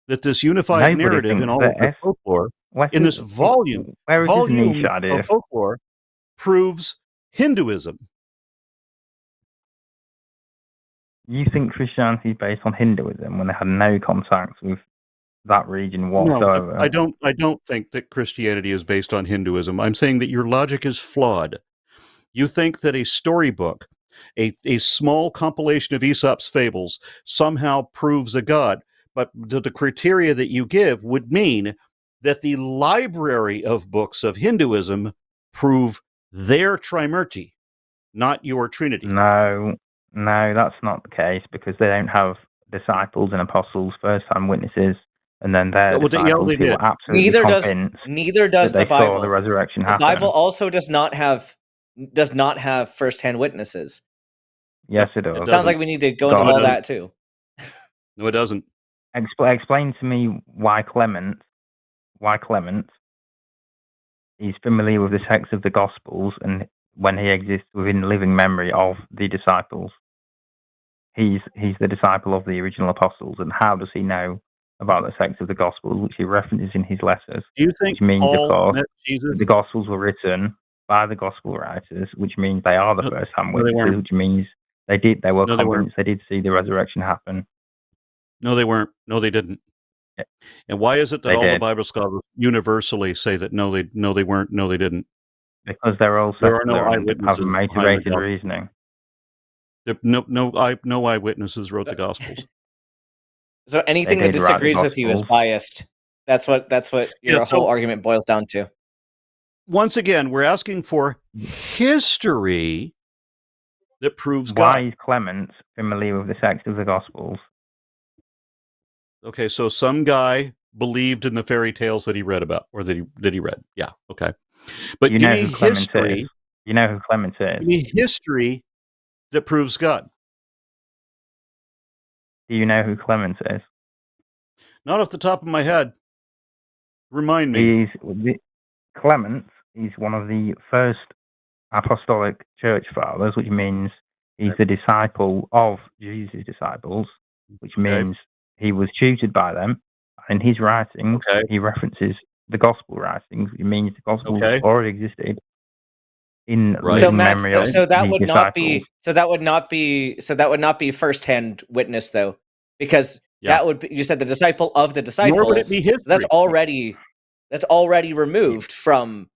that this unified narrative in all of the folklore, in this volume of folklore, proves Hinduism. You think Christianity is based on Hinduism when they had no contact with that region whatsoever? No, I don't think that Christianity is based on Hinduism. I'm saying that your logic is flawed. You think that a storybook, a small compilation of Aesop's fables, somehow proves a god, but the criteria that you give would mean that the library of books of Hinduism prove their Trimurti, not your Trinity. No, that's not the case, because they don't have disciples and apostles, first-time witnesses, and then their disciples who were absolutely convinced. Neither does the Bible. Saw the resurrection happen. The Bible also does not have first-hand witnesses. Yes, it does. It sounds like we need to go into all that too. No, it doesn't. Explain to me why Clement is familiar with the text of the Gospels, and when he exists within living memory of the disciples. He's the disciple of the original apostles, and how does he know about the text of the Gospels, which he references in his letters? Do you think which means, Paul of course, met Jesus? the Gospels were written by the Gospel writers, which means they are the first-hand witnesses, which means they were convinced they did see the resurrection happen. No, they weren't. No, they didn't. Yeah. And why is it that the Bible scholars universally say that no, they weren't, no, they didn't? Because there are no eyewitnesses. Have motivated reasoning. No eyewitnesses wrote the Gospels. So anything that disagrees with you is biased. That's what your whole argument boils down to. Once again, we're asking for history that proves God. Why is Clement familiar with the text of the Gospels? Okay, so some guy believed in the fairy tales that he read about, or that he read. Yeah, okay. But you know who Clement is. You know who Clement is. Give me history that proves God. Do you know who Clement is? Not off the top of my head. Remind me. Clement is one of the first apostolic church fathers, which means he's the disciple of Jesus' disciples, which means he was tutored by them. In his writings, he references the gospel writings, which means the gospel already existed in memory. So that would not be first-hand witness, though, because that would be, you said the disciple of the disciples. Nor would it be history. That's already removed from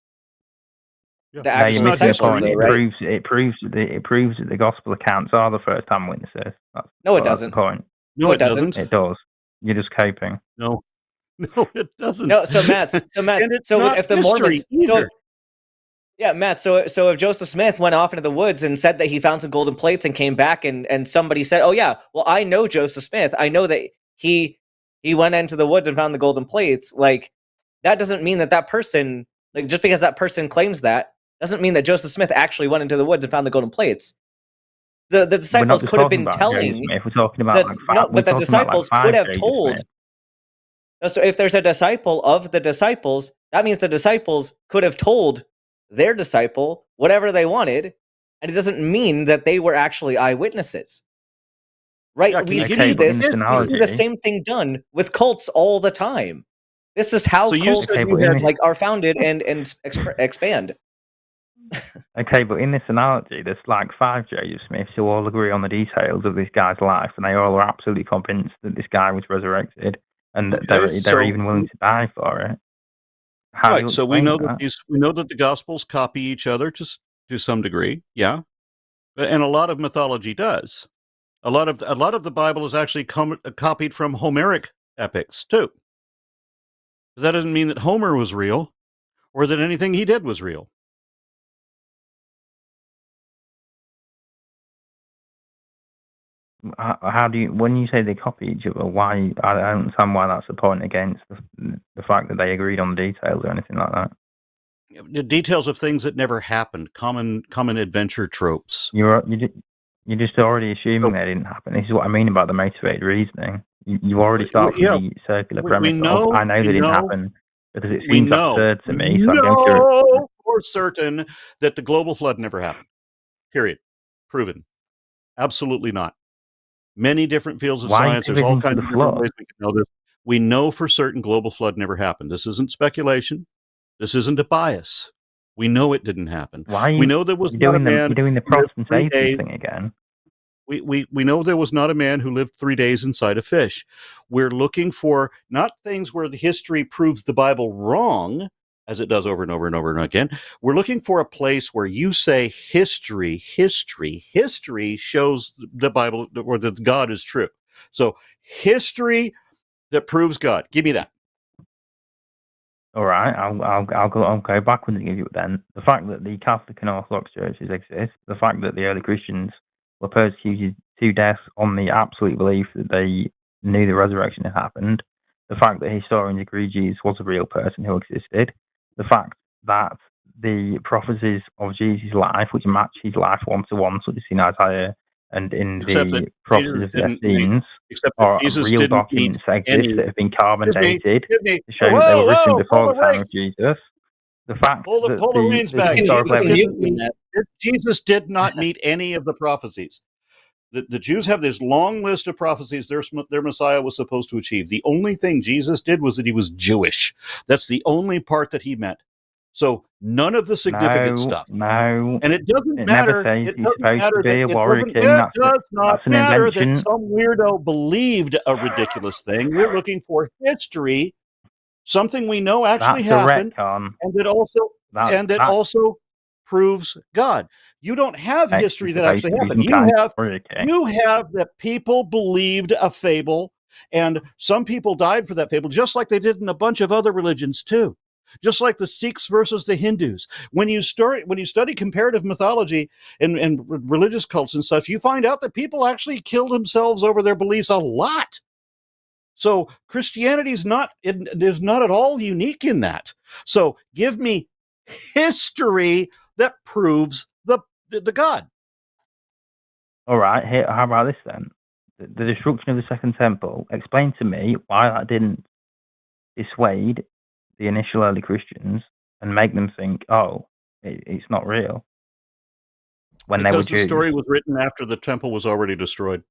the actual disciples. It proves that the gospel accounts are the first-hand witnesses. No, it doesn't. That's the point. No, it doesn't. It does. You're just coping. No, it doesn't. No, so Matt, so if the Mormons, Matt, so if Joseph Smith went off into the woods and said that he found some golden plates and came back and somebody said, "Oh yeah, well I know Joseph Smith. I know that he went into the woods and found the golden plates." Like, that doesn't mean that person, like, just because that person claims that doesn't mean that Joseph Smith actually went into the woods and found the golden plates. The disciples could have been telling. If we're talking about but the disciples could have told. So if there's a disciple of the disciples, that means the disciples could have told their disciple whatever they wanted, and it doesn't mean that they were actually eyewitnesses. Right? Yeah, we can you see give me this. some We see the analogy? same thing done with cults all the time. This is how So you cults said Okay, but in this, are founded and expand. okay, but in this analogy, there's like 5 Joseph Smiths who all agree on the details of this guy's life, and they all are absolutely convinced that this guy was resurrected, and that Okay, they're so even willing to die for it. How do you right, so we explain know that the Gospels copy each other to some degree, yeah, and a lot of mythology does. A lot of the Bible is actually copied from Homeric epics too. That doesn't mean that Homer was real, or that anything he did was real. How do you, when you say they copy each other, why? I don't understand why that's a point against the fact that they agreed on the details or anything like that. The details of things that never happened, common adventure tropes. You're just already assuming So- they didn't happen. This is what I mean about the motivated reasoning. You already start from Yeah, the circular we premise know- of I know we they didn't know- happen because it We seems know, absurd to me. So I'm going to know for certain that the global flood never happened. Period. Proven. Absolutely not. Many different fields of Why are you science. There's all pivoting to kinds the of different flood? ways we can know this. We know for certain global flood never happened. This isn't speculation. This isn't a bias. We know it didn't happen. Why are you, We know there was you're not a doing man. you're doing the who lived Protestant 3 atheist days. thing again? We know there was not a man who lived 3 days inside a fish. We're looking for not things where the history proves the Bible wrong, as it does over and over and over and again. We're looking for a place where you say history shows the Bible or that God is true. So history that proves God. Give me that. All right, I'll go backwards and give you it then. The fact that the Catholic and Orthodox churches exist, the fact that the early Christians were persecuted to death on the absolute belief that they knew the resurrection had happened, the fact that historians agree Jesus was a real person who existed, the fact that the prophecies of Jesus' life, which match his life 1-to-1, such as in Isaiah and in Except the that prophecies Jesus of the didn't meet- Essenes, Except that are Jesus real didn't documents that any- exist that have been carbon dated Give me. to show that they were written before pull the time reins. of Jesus. The fact Pull the that reins the back. historical Jesus evidence. didn't meet- Jesus did not meet any of the prophecies. The Jews have this long list of prophecies their Messiah was supposed to achieve. The only thing Jesus did was that he was Jewish. That's the only part that he met. So none of the significant stuff. No, And it doesn't it matter. never says It he's doesn't supposed matter to be that a it warrior doesn't- king. it That's does not that's an matter invention. that some weirdo believed a ridiculous thing. We're looking for history, something we know actually That's a happened, retcon. and that also proves God. You don't have Next history is that supposed actually to be happened. some kind of warrior king. You have that people believed a fable, and some people died for that fable, just like they did in a bunch of other religions too. Just like the Sikhs versus the Hindus. When you study comparative mythology and religious cults and such, you find out that people actually killed themselves over their beliefs a lot. So Christianity is not at all unique in that. So give me history that proves the God. All right, here. How about this then? The destruction of the Second Temple. Explain to me why that didn't dissuade the initial early Christians and make them think, "Oh, it's not real." When Because they were the Jews. story was written after the temple was already destroyed.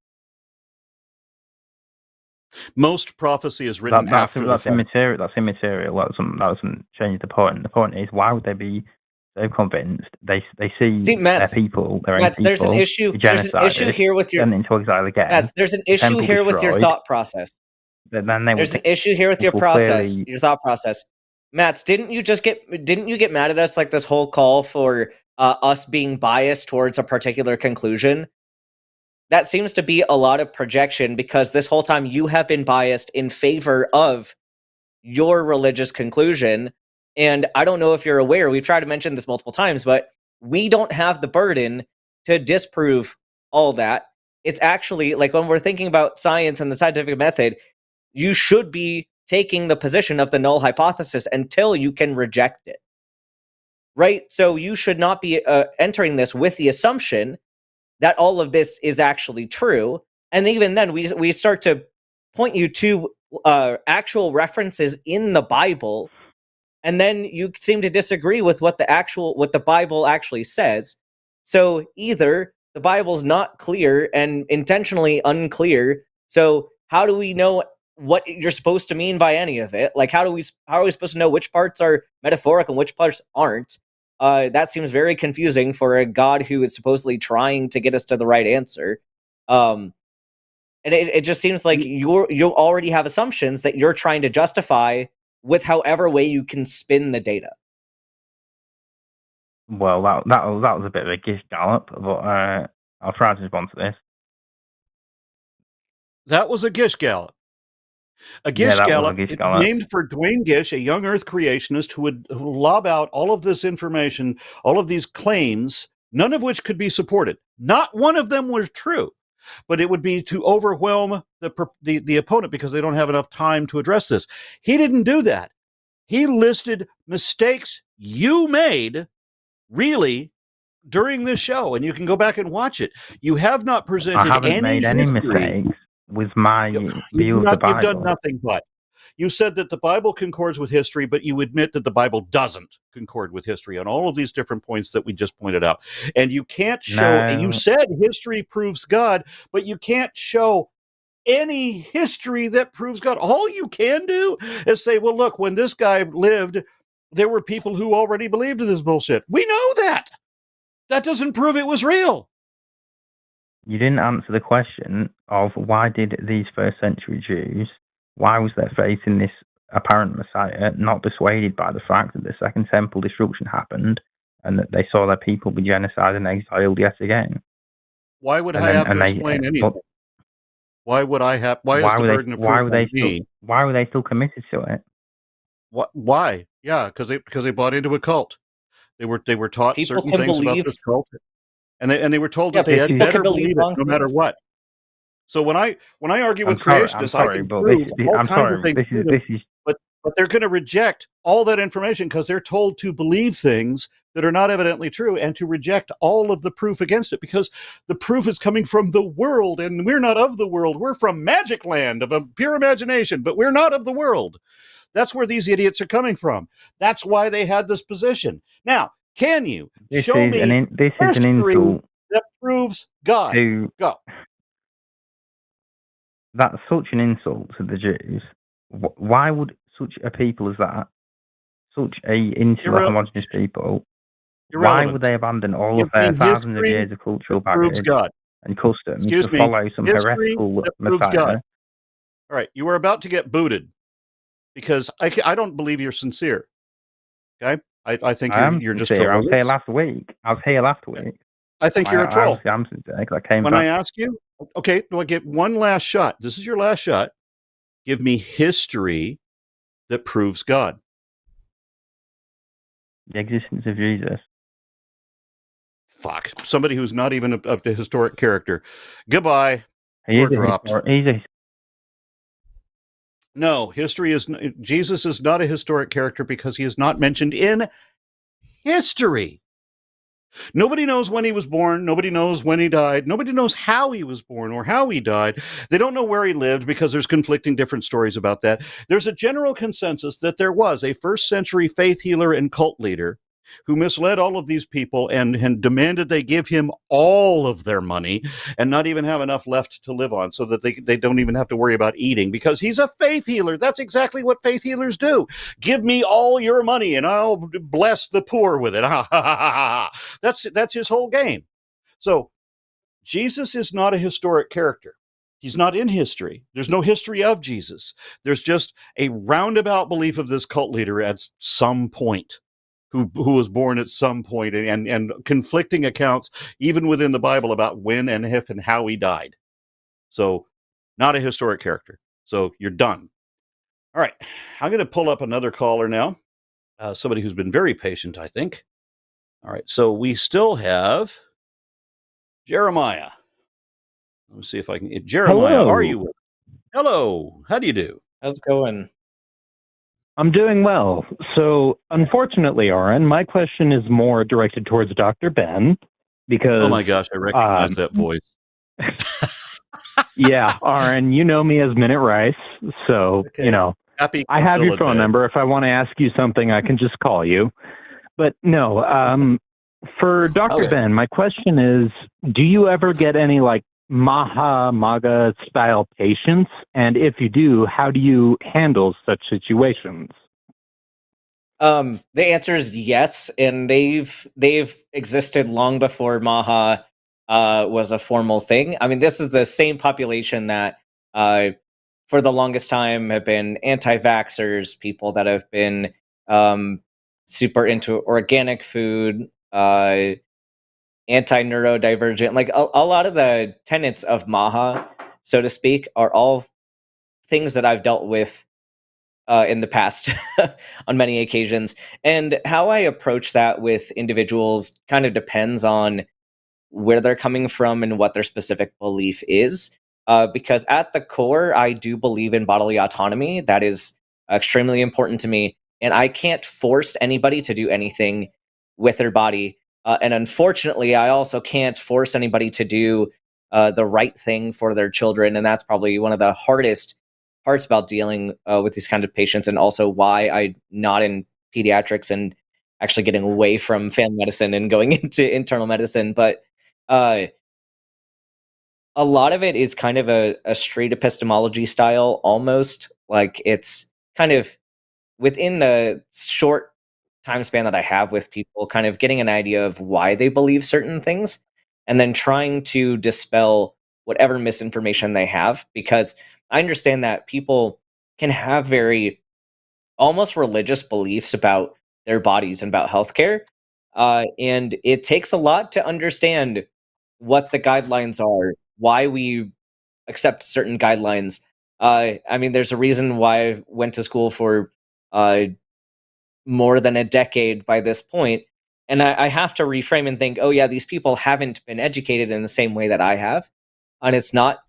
Most prophecy is written after that's the fact. immaterial. That's immaterial. That doesn't change the point. The point is, why would they be so convinced? They see their people, their own people. There's an issue. There's an issue here with your. Sent into exile again. Mats, there's an issue temple here with your destroyed. thought process. Then they There's would an issue here with your people process, clearly- your thought process. Mats, didn't you get mad at us like this whole call for us being biased towards a particular conclusion? That seems to be a lot of projection because this whole time you have been biased in favor of your religious conclusion. And I don't know if you're aware, we've tried to mention this multiple times, but we don't have the burden to disprove all that. It's actually like when we're thinking about science and the scientific method, you should be taking the position of the null hypothesis until you can reject it. Right? So you should not be entering this with the assumption that all of this is actually true. And even then, we start to point you to actual references in the Bible and then you seem to disagree with what the Bible actually says. So either the Bible's not clear and intentionally unclear. So how do we know what you're supposed to mean by any of it? Like, how are we supposed to know which parts are metaphorical and which parts aren't? That seems very confusing for a God who is supposedly trying to get us to the right answer. And it just seems like you already have assumptions that you're trying to justify with however way you can spin the data. Well, that was a bit of a gish gallop, but I'll try to respond to this. That was a Gish gallop. A Gish gallop named for Dwayne Gish, a young Earth creationist who would lob out all of this information, all of these claims, none of which could be supported. Not one of them was true, but it would be to overwhelm the opponent because they don't have enough time to address this. He didn't do that. He listed mistakes you made, really, during this show, and you can go back and watch it. You have not presented I haven't made any mistakes with my view of the Bible. You've done nothing but. You said that the Bible concords with history, but you admit that the Bible doesn't concord with history on all of these different points that we just pointed out. And you can't show, and you said history proves God, but you can't show any history that proves God. All you can do is say, well, look, when this guy lived, there were people who already believed in this bullshit. We know that. That doesn't prove it was real. You didn't answer the question of why did these first century Jews, why was their faith in this apparent Messiah not dissuaded by the fact that the Second Temple destruction happened and that they saw their people be genocided and exiled yet again? Why would I have to explain anything? Why would I have? Why is the burden of proof on me? Why were they still committed to it? Why? Yeah, because they bought into a cult. They were taught certain things about this cult, and they were told that they had better believe it no matter what. So when I argue with creationists, I can prove all kinds of things. But they're going to reject all that information because they're told to believe things that are not evidently true and to reject all of the proof against it because the proof is coming from the world and we're not of the world. We're from magic land of a pure imagination, but we're not of the world. That's where these idiots are coming from. That's why they had this position. Now, can you show me this is an insult that proves God? Go. That's such an insult to the Jews. Why would such a people as that, such a insular, homogenous people, why would they abandon all of their thousands of years of cultural baggage and customs to follow some heretical Messiah? All right, you are about to get booted because I don't believe you're sincere. Okay, I think you're just. I was here last week. I think you're a troll. I'm sincere because I came when back. I ask you, okay, do I get one last shot? This is your last shot. Give me history that proves God. The existence of Jesus. Fuck. Somebody who's not even a historic character. Goodbye. No, Jesus is not a historic character because he is not mentioned in history. Nobody knows when he was born. Nobody knows when he died. Nobody knows how he was born or how he died. They don't know where he lived because there's conflicting different stories about that. There's a general consensus that there was a first century faith healer and cult leader who misled all of these people and demanded they give him all of their money and not even have enough left to live on so that they don't even have to worry about eating because he's a faith healer. That's exactly what faith healers do. Give me all your money and I'll bless the poor with it. That's his whole game. So Jesus is not a historic character. He's not in history. There's no history of Jesus. There's just a roundabout belief of this cult leader at some point. Who was born at some point and conflicting accounts even within the Bible about when and if and how he died. So not a historic character. So you're done. All right. I'm going to pull up another caller now. Somebody who's been very patient, I think. All right. So we still have Jeremiah. Let me see if I can. Jeremiah, Hello. are you? Hello. How do you do? How's it going? I'm doing well. So, unfortunately, Aron, my question is more directed towards Dr. Ben because... Oh my gosh, I recognize that voice. Yeah, Aron, you know me as Minute Rice, so, okay. Happy I have your Godzilla phone Day. number. If I want to ask you something, I can just call you. But no, for Dr. Okay. Ben, my question is, do you ever get any like MAGA style patients? And if you do, how do you handle such situations? The answer is yes, and they've existed long before Maha was a formal thing. I mean, this is the same population that for the longest time have been anti-vaxxers, people that have been super into organic food, anti-neurodivergent. Like a lot of the tenets of Maha, so to speak, are all things that I've dealt with in the past on many occasions. And how I approach that with individuals kind of depends on where they're coming from and what their specific belief is. Because at the core, I do believe in bodily autonomy. That is extremely important to me. And I can't force anybody to do anything with their body. And unfortunately, I also can't force anybody to do the right thing for their children. And that's probably one of the hardest parts about dealing with these kind of patients, and also why I'm not in pediatrics and actually getting away from family medicine and going into internal medicine. But uh, a lot of it is kind of a straight epistemology style, almost like it's kind of within the short time span that I have with people, kind of getting an idea of why they believe certain things, and then trying to dispel whatever misinformation they have. Because I understand that people can have very almost religious beliefs about their bodies and about healthcare. And it takes a lot to understand what the guidelines are, why we accept certain guidelines. I mean, there's a reason why I went to school for uh, more than a decade by this point, and I have to reframe and think, oh yeah, these people haven't been educated in the same way that I have, and it's not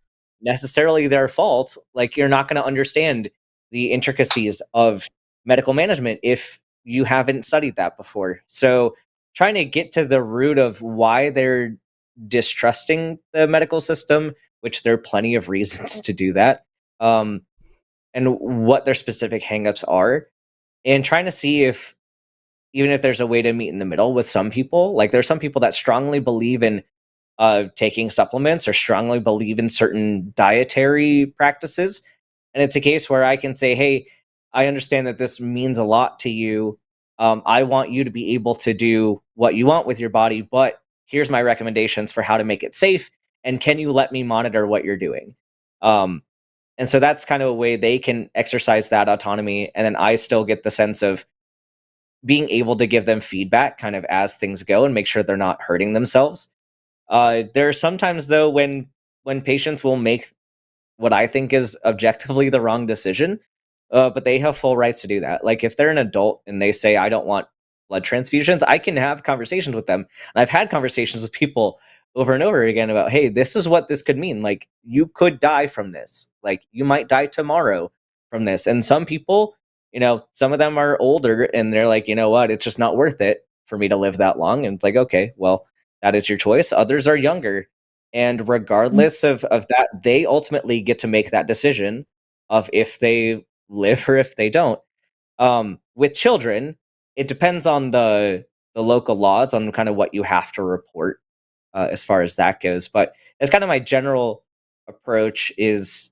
necessarily their fault. Like, you're not going to understand the intricacies of medical management if you haven't studied that before. So trying to get to the root of why they're distrusting the medical system, which there are plenty of reasons to do that, um, and what their specific hangups are, and trying to see if even if there's a way to meet in the middle with some people. Like, there's some people that strongly believe in taking supplements or strongly believe in certain dietary practices, and it's a case where I can say, hey, I understand that this means a lot to you. I want you to be able to do what you want with your body, but here's my recommendations for how to make it safe, and can you let me monitor what you're doing? And so that's kind of a way they can exercise that autonomy, and then I still get the sense of being able to give them feedback kind of as things go and make sure they're not hurting themselves. There are sometimes, though, when patients will make what I think is objectively the wrong decision, but they have full rights to do that. Like, if they're an adult and they say, I don't want blood transfusions, I can have conversations with them. And I've had conversations with people over and over again about, hey, this is what this could mean. Like, you could die from this. Like, you might die tomorrow from this. And some people, some of them are older and they're like, you know what, it's just not worth it for me to live that long. And it's like, okay, well, that is your choice. Others are younger. And regardless of that, they ultimately get to make that decision of if they live or if they don't. With children, it depends on the local laws on kind of what you have to report as far as that goes. But that's kind of my general approach, is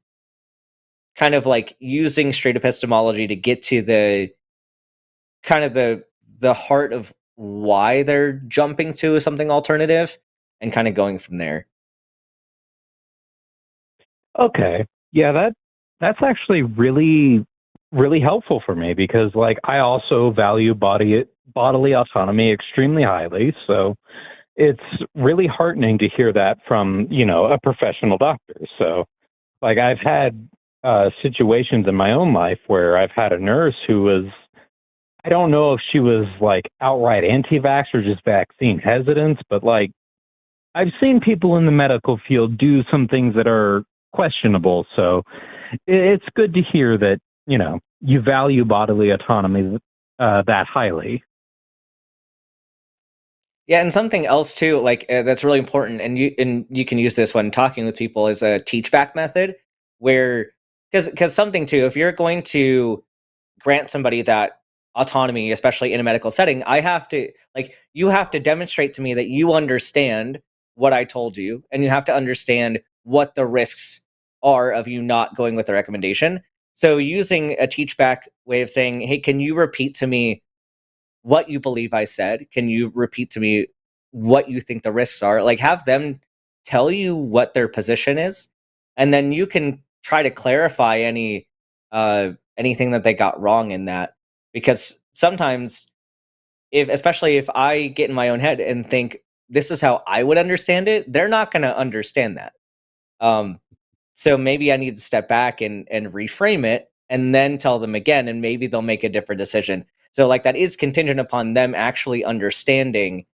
kind of like using straight epistemology to get to the kind of the heart of why they're jumping to something alternative, and kind of going from there. Okay. Yeah, that's actually really really helpful for me because like I also value bodily autonomy extremely highly. So it's really heartening to hear that from, a professional doctor. So like I've had situations in my own life where I've had a nurse who was, I don't know if she was like outright anti-vax or just vaccine hesitant, but like I've seen people in the medical field do some things that are questionable. So it's good to hear that, you value bodily autonomy that highly. Yeah, and something else too, like that's really important, and you can use this when talking with people, is a teach back method, where because something too, if you're going to grant somebody that autonomy, especially in a medical setting, I have to, like, you have to demonstrate to me that you understand what I told you, and you have to understand what the risks are of you not going with the recommendation. So using a teach back way of saying, hey, can you repeat to me what you believe I said? Can you repeat to me what you think the risks are? Like, have them tell you what their position is, and then you can try to clarify anything that they got wrong in that. Because sometimes, especially if I get in my own head and think this is how I would understand it, they're not going to understand that. So maybe I need to step back and reframe it, and then tell them again, and maybe they'll make a different decision. So, like, that is contingent upon them actually understanding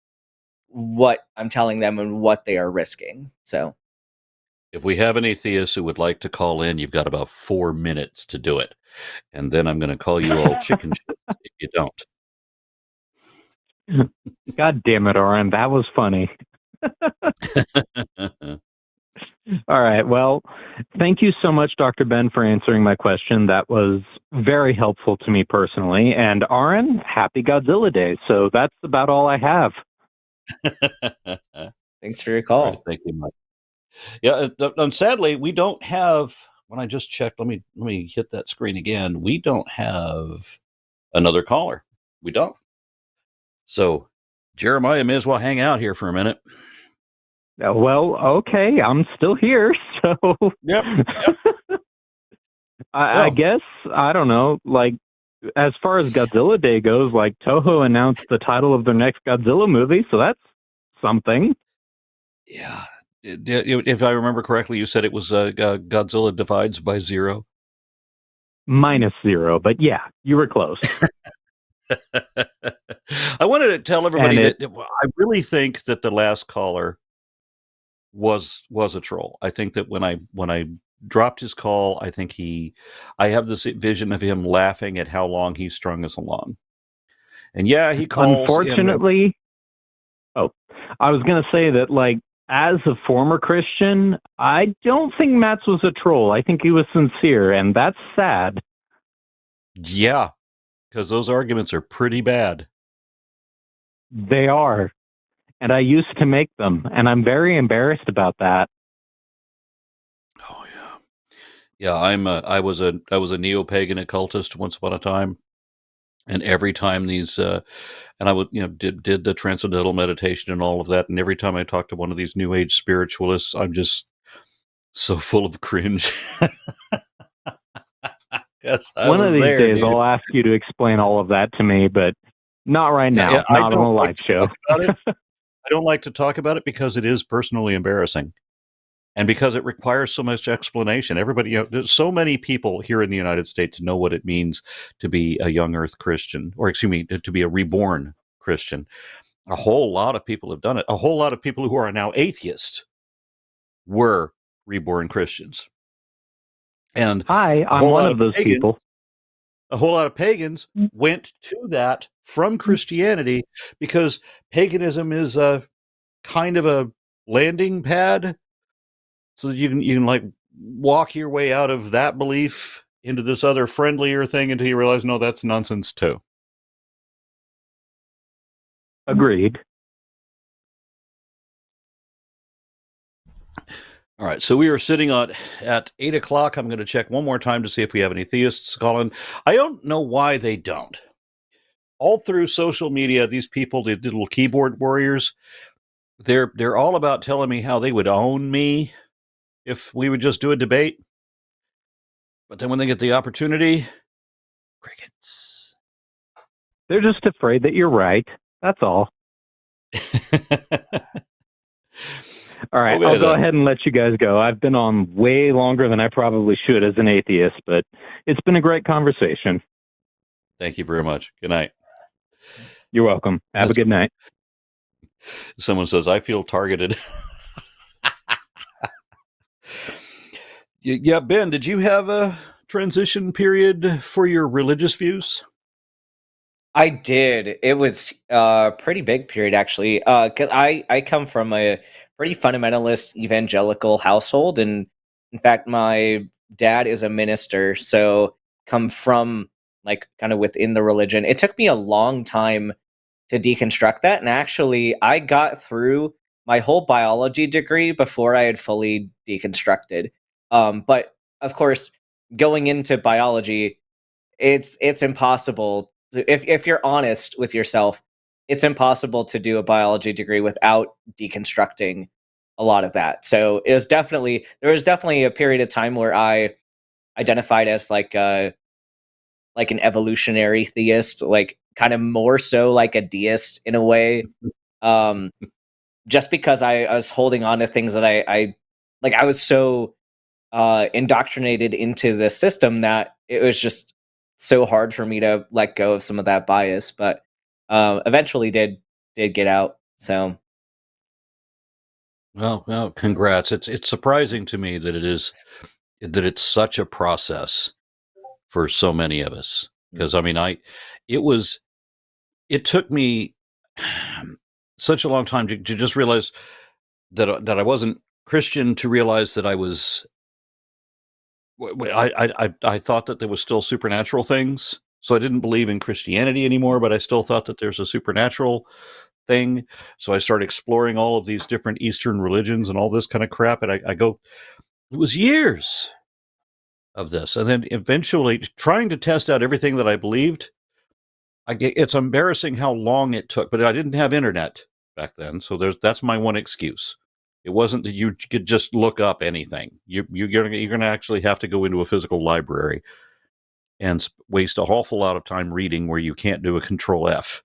what I'm telling them and what they are risking. So, if we have any theists who would like to call in, you've got about 4 minutes to do it. And then I'm going to call you all chicken shit if you don't. God damn it, Aron. That was funny. All right. Well, thank you so much, Dr. Ben, for answering my question. That was very helpful to me personally. And Aron, happy Godzilla Day. So that's about all I have. Thanks for your call. Right, thank you, Mike. Yeah, and sadly, we don't have. When I just checked, let me hit that screen again. We don't have another caller. We don't. So Jeremiah may as well hang out here for a minute. Well, okay, I'm still here, so Yep. I guess, I don't know, like, as far as Godzilla Day goes, like, Toho announced the title of their next Godzilla movie, so that's something. Yeah. If I remember correctly, you said it was Godzilla Divides by Zero. -0, but yeah, you were close. I wanted to tell everybody that I really think that the last caller was a troll. I think that when I dropped his call, I think I have this vision of him laughing at how long he strung us along. And yeah, he calls. Unfortunately, I was going to say that, like, as a former Christian, I don't think Matt's was a troll. I think he was sincere, and that's sad. Yeah, because those arguments are pretty bad. They are. And I used to make them, and I'm very embarrassed about that. Oh yeah, yeah. I was a neo-pagan occultist once upon a time, and every time these and I would did the transcendental meditation and all of that, and every time I talk to one of these New Age spiritualists, I'm just so full of cringe. One of these days, dude. I'll ask you to explain all of that to me, but not right now. Yeah, not on a live show. I don't like to talk about it because it is personally embarrassing, and because it requires so much explanation. Everybody, there's so many people here in the United States know what it means to be a young Earth Christian, or excuse me, to be a reborn Christian. A whole lot of people have done it. A whole lot of people who are now atheists were reborn Christians. And hi, I'm one of those people. A whole lot of pagans went to that from Christianity because paganism is a kind of a landing pad, so that you can like walk your way out of that belief into this other friendlier thing until you realize, no, that's nonsense too. Agreed. All right, so we are sitting at 8 o'clock. I'm going to check one more time to see if we have any theists calling. I don't know why they don't. All through social media, these people, the little keyboard warriors, they're all about telling me how they would own me if we would just do a debate. But then when they get the opportunity, crickets. They're just afraid that you're right. That's all. All right, I'll go ahead and let you guys go. I've been on way longer than I probably should as an atheist, but it's been a great conversation. Thank you very much. Good night. You're welcome. Have a good night. Someone says, I feel targeted. Yeah, Ben, did you have a transition period for your religious views? I did. It was a pretty big period, actually, because I come from a pretty fundamentalist evangelical household, and in fact, my dad is a minister, so come from like kind of within the religion. It took me a long time to deconstruct that, and actually I got through my whole biology degree before I had fully deconstructed. But of course, going into biology, it's impossible if you're honest with yourself, it's impossible to do a biology degree without deconstructing a lot of that. So there was definitely a period of time where I identified as like an evolutionary theist, like kind of more so like a deist in a way. Just because I was holding on to things that I was so indoctrinated into the system that it was just so hard for me to let go of some of that bias. But eventually did get out. So well, congrats. It's surprising to me that it's such a process for so many of us. Because I mean, it took me such a long time to just realize that I wasn't Christian, to realize that I was. I thought that there was still supernatural things, so I didn't believe in Christianity anymore. But I still thought that there's a supernatural thing. So I started exploring all of these different Eastern religions and all this kind of crap. And I go, it was years of this, and then eventually trying to test out everything that I believed. It's embarrassing how long it took, but I didn't have internet back then, so that's my one excuse. It wasn't that you could just look up anything. You're going to actually have to go into a physical library and waste an awful lot of time reading where you can't do a Control F.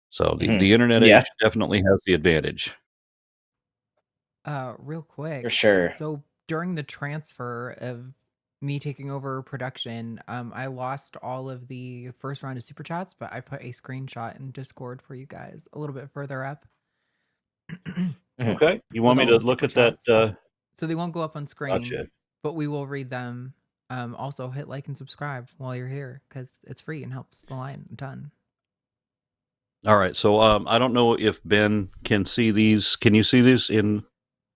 So the internet age definitely has the advantage. Real quick, for sure. So during the transfer of me taking over production, I lost all of the first round of super chats, but I put a screenshot in Discord for you guys a little bit further up. Okay, you want me to look at that? So they won't go up on screen, gotcha. But we will read them. Also, hit like and subscribe while you're here because it's free and helps the line a ton. All right, so I don't know if Ben can see these. Can you see these in?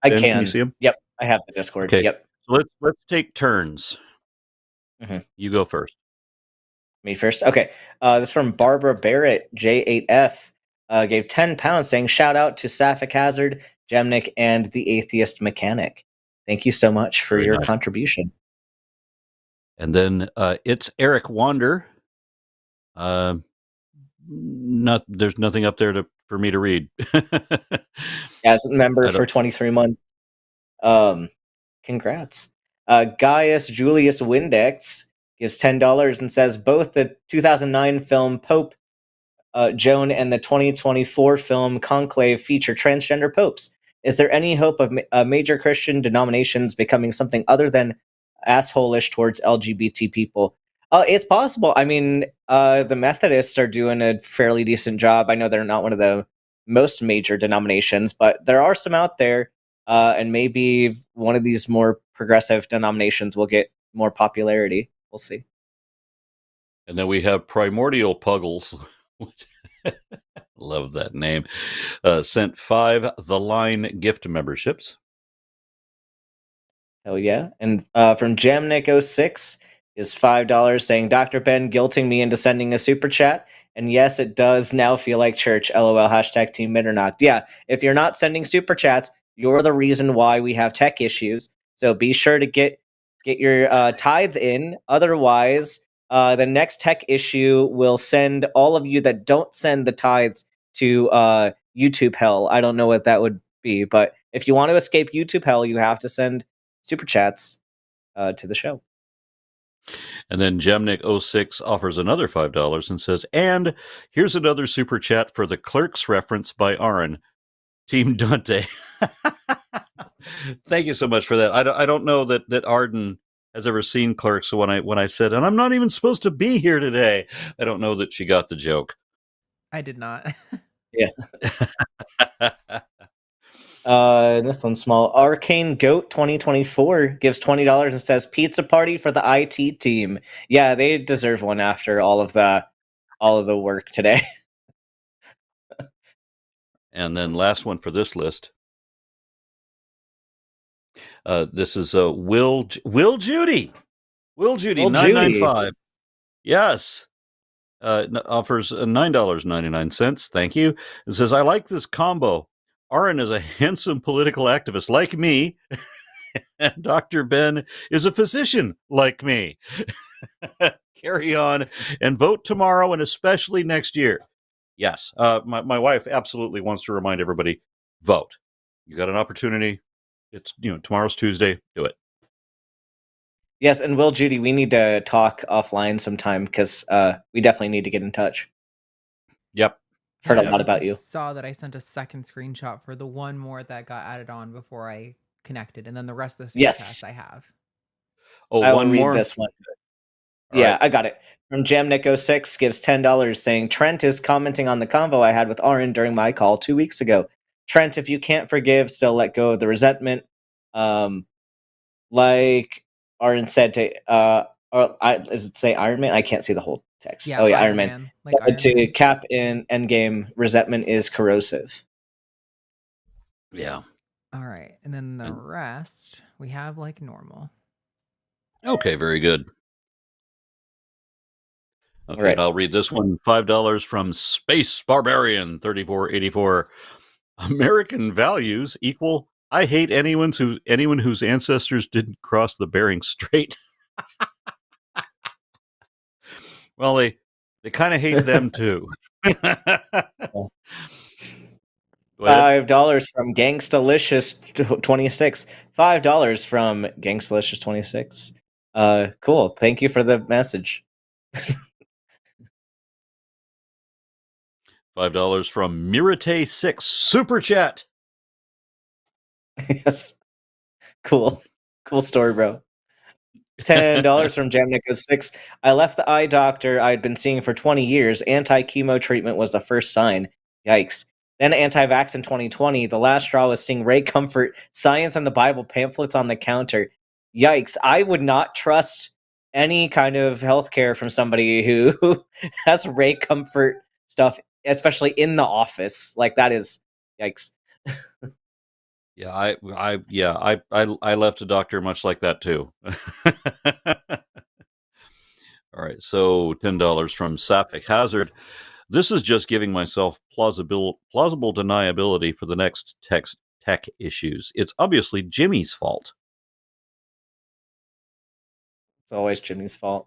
I Ben, can. Can you see them? Yep, I have the Discord. Okay. Yep. So let's take turns. You go first. Me first. Okay. This is from Barbara Barrett, J8F. Gave £10 saying, shout out to Sapphic Hazard, Gemnik, and the Atheist Mechanic. Thank you so much for your contribution. And then it's Eric Wander. There's nothing up there for me to read. As a member for 23 months. Congrats. Gaius Julius Windex gives $10 and says both the 2009 film Pope Joan and the 2024 film Conclave feature transgender popes. Is there any hope of major Christian denominations becoming something other than asshole-ish towards LGBT people? It's possible. I mean, the Methodists are doing a fairly decent job. I know they're not one of the most major denominations, but there are some out there, and maybe one of these more progressive denominations will get more popularity. We'll see. And then we have Primordial Puggles. Love that name. Sent 5 The Line gift memberships. Hell yeah. And from Jamnik06 is $5 saying, Dr. Ben guilting me into sending a super chat. And yes, it does now feel like church. LOL, hashtag Team Mitternacht. Yeah, if you're not sending super chats, you're the reason why we have tech issues. So be sure to get your tithe in. Otherwise, the next tech issue will send all of you that don't send the tithes to YouTube hell. I don't know what that would be, but if you want to escape YouTube hell, you have to send super chats to the show. And then Gemnik06 offers another $5 and says, and here's another super chat for the Clerks reference by Aron. Team Dante. Thank you so much for that. I don't know that Arden has ever seen Clerks. So when I said, and I'm not even supposed to be here today, I don't know that she got the joke. I did not. Yeah. This one's small. Arcane Goat 2024 gives $20 and says pizza party for the IT team. Yeah, they deserve one after all of the work today. And then last one for this list. This is Will Judy. Will Judy 995. Yes. Offers $9.99. Thank you. It says, I like this combo. Aron is a handsome political activist like me, and Dr. Ben is a physician like me. Carry on and vote tomorrow and especially next year. Yes, my wife absolutely wants to remind everybody, vote. You got an opportunity. It's tomorrow's Tuesday. Do it. Yes, and Will, Judy, we need to talk offline sometime because we definitely need to get in touch. Yep. Heard a lot about you. Saw that I sent a second screenshot for the one more that got added on before I connected, and then the rest of the screencasts I have. Oh, I will one read more? this one. All yeah, right. I got it. From Jamnick06 gives $10 saying, Trent is commenting on the convo I had with Aron during my call 2 weeks ago. Trent, if you can't forgive, still let go of the resentment. Like Aron said to, does it say Iron Man? I can't see the whole text. Yeah, oh, yeah, Iron Man. Like Iron to Man. Cap in Endgame, resentment is corrosive. Yeah. All right. And then the rest we have like normal. Okay, very good. Okay, Right. and I'll read this one. $5 from Space Barbarian 3484. American values equal I hate anyone whose ancestors didn't cross the Bering Strait. Well, they kind of hate them too. $5 from Gangstalicious 26. $5 from Gangstalicious 26. Cool. Thank you for the message. $5 from Mirate 6 Super Chat. Yes. Cool. Cool story, bro. $10 from Jamnico6. I left the eye doctor I'd been seeing for 20 years. Anti-chemo treatment was the first sign. Yikes. Then anti-vax in 2020. The last straw was seeing Ray Comfort, Science and the Bible pamphlets on the counter. Yikes. I would not trust any kind of healthcare from somebody who has Ray Comfort stuff, especially in the office. Like, that is yikes. Yeah, I left a doctor much like that too. All right, so $10 from Sapphic Hazard. This is just giving myself plausible deniability for the next tech issues. It's obviously Jimmy's fault. It's always Jimmy's fault.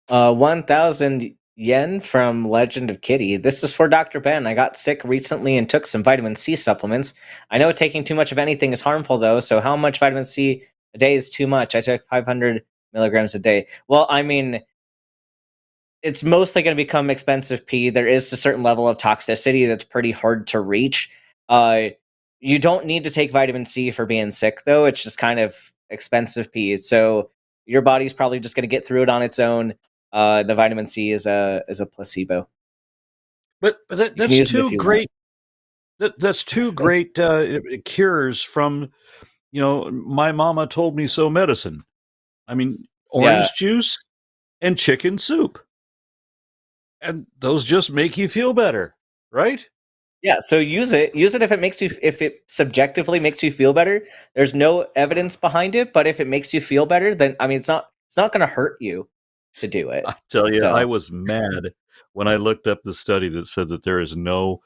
1,000 yen from Legend of Kitty. This is for Dr. Ben. I got sick recently and took some vitamin C supplements. I know taking too much of anything is harmful, though, so how much vitamin C a day is too much? I took 500 milligrams a day. Well, I mean, it's mostly going to become expensive pee. There is a certain level of toxicity that's pretty hard to reach. You don't need to take vitamin C for being sick, though. It's just kind of expensive pee. So your body's probably just going to get through it on its own. The vitamin C is a placebo. But that's two great. That's two great cures from, my mama told me so medicine. I mean, orange juice and chicken soup. And those just make you feel better, right? Yeah, so use it. Use it if it subjectively makes you feel better. There's no evidence behind it, but if it makes you feel better, then I mean it's not going to hurt you to do it. I tell you, I was mad when I looked up the study that said that there is no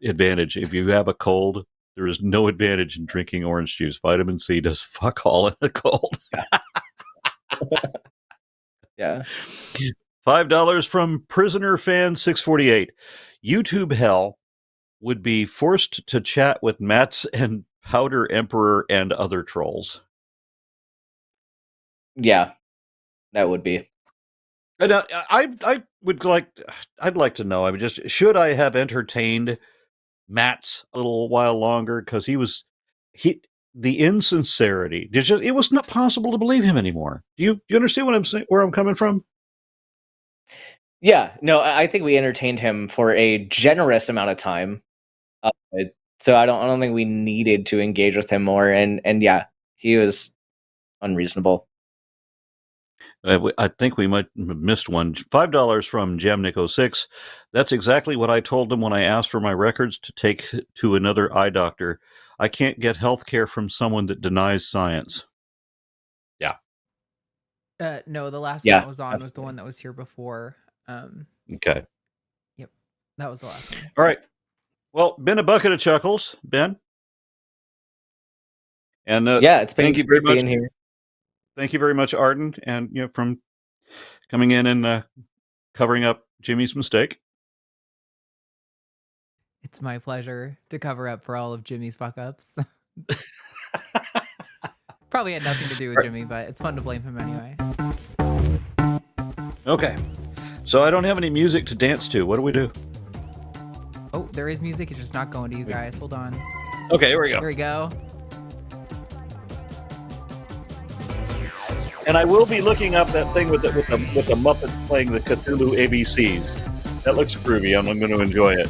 advantage if you have a cold. There is no advantage in drinking orange juice. Vitamin C does fuck all in a cold. Yeah. $5 from Prisoner Fan 648. YouTube hell would be forced to chat with Mats and Powder Emperor and other trolls. Yeah, that would be. And I'd like to know. I mean, should I have entertained Mats a little while longer because the insincerity. It was not possible to believe him anymore. Do you understand what I'm saying? Where I'm coming from? Yeah, no, I think we entertained him for a generous amount of time. So I don't think we needed to engage with him more. And yeah, he was unreasonable. I think we might have missed one. $5 from Jamnico6. That's exactly what I told him when I asked for my records to take to another eye doctor. I can't get health care from someone that denies science. Yeah. No, the last Yeah, one that was on that's was the one that was here before. Okay. Yep, that was the last one. All right. Well, been a bucket of chuckles, Ben. And yeah, it's been thank you very great much. being here. Thank you very much, Arden, and from coming in and covering up Jimmy's mistake. It's my pleasure to cover up for all of Jimmy's fuck ups. Probably had nothing to do with Jimmy, but it's fun to blame him anyway. Okay. So I don't have any music to dance to. What do we do? Oh, there is music. It's just not going to you guys. Hold on. Okay, here we go. Here we go. And I will be looking up that thing with the Muppets playing the Cthulhu ABCs. That looks groovy. I'm going to enjoy it.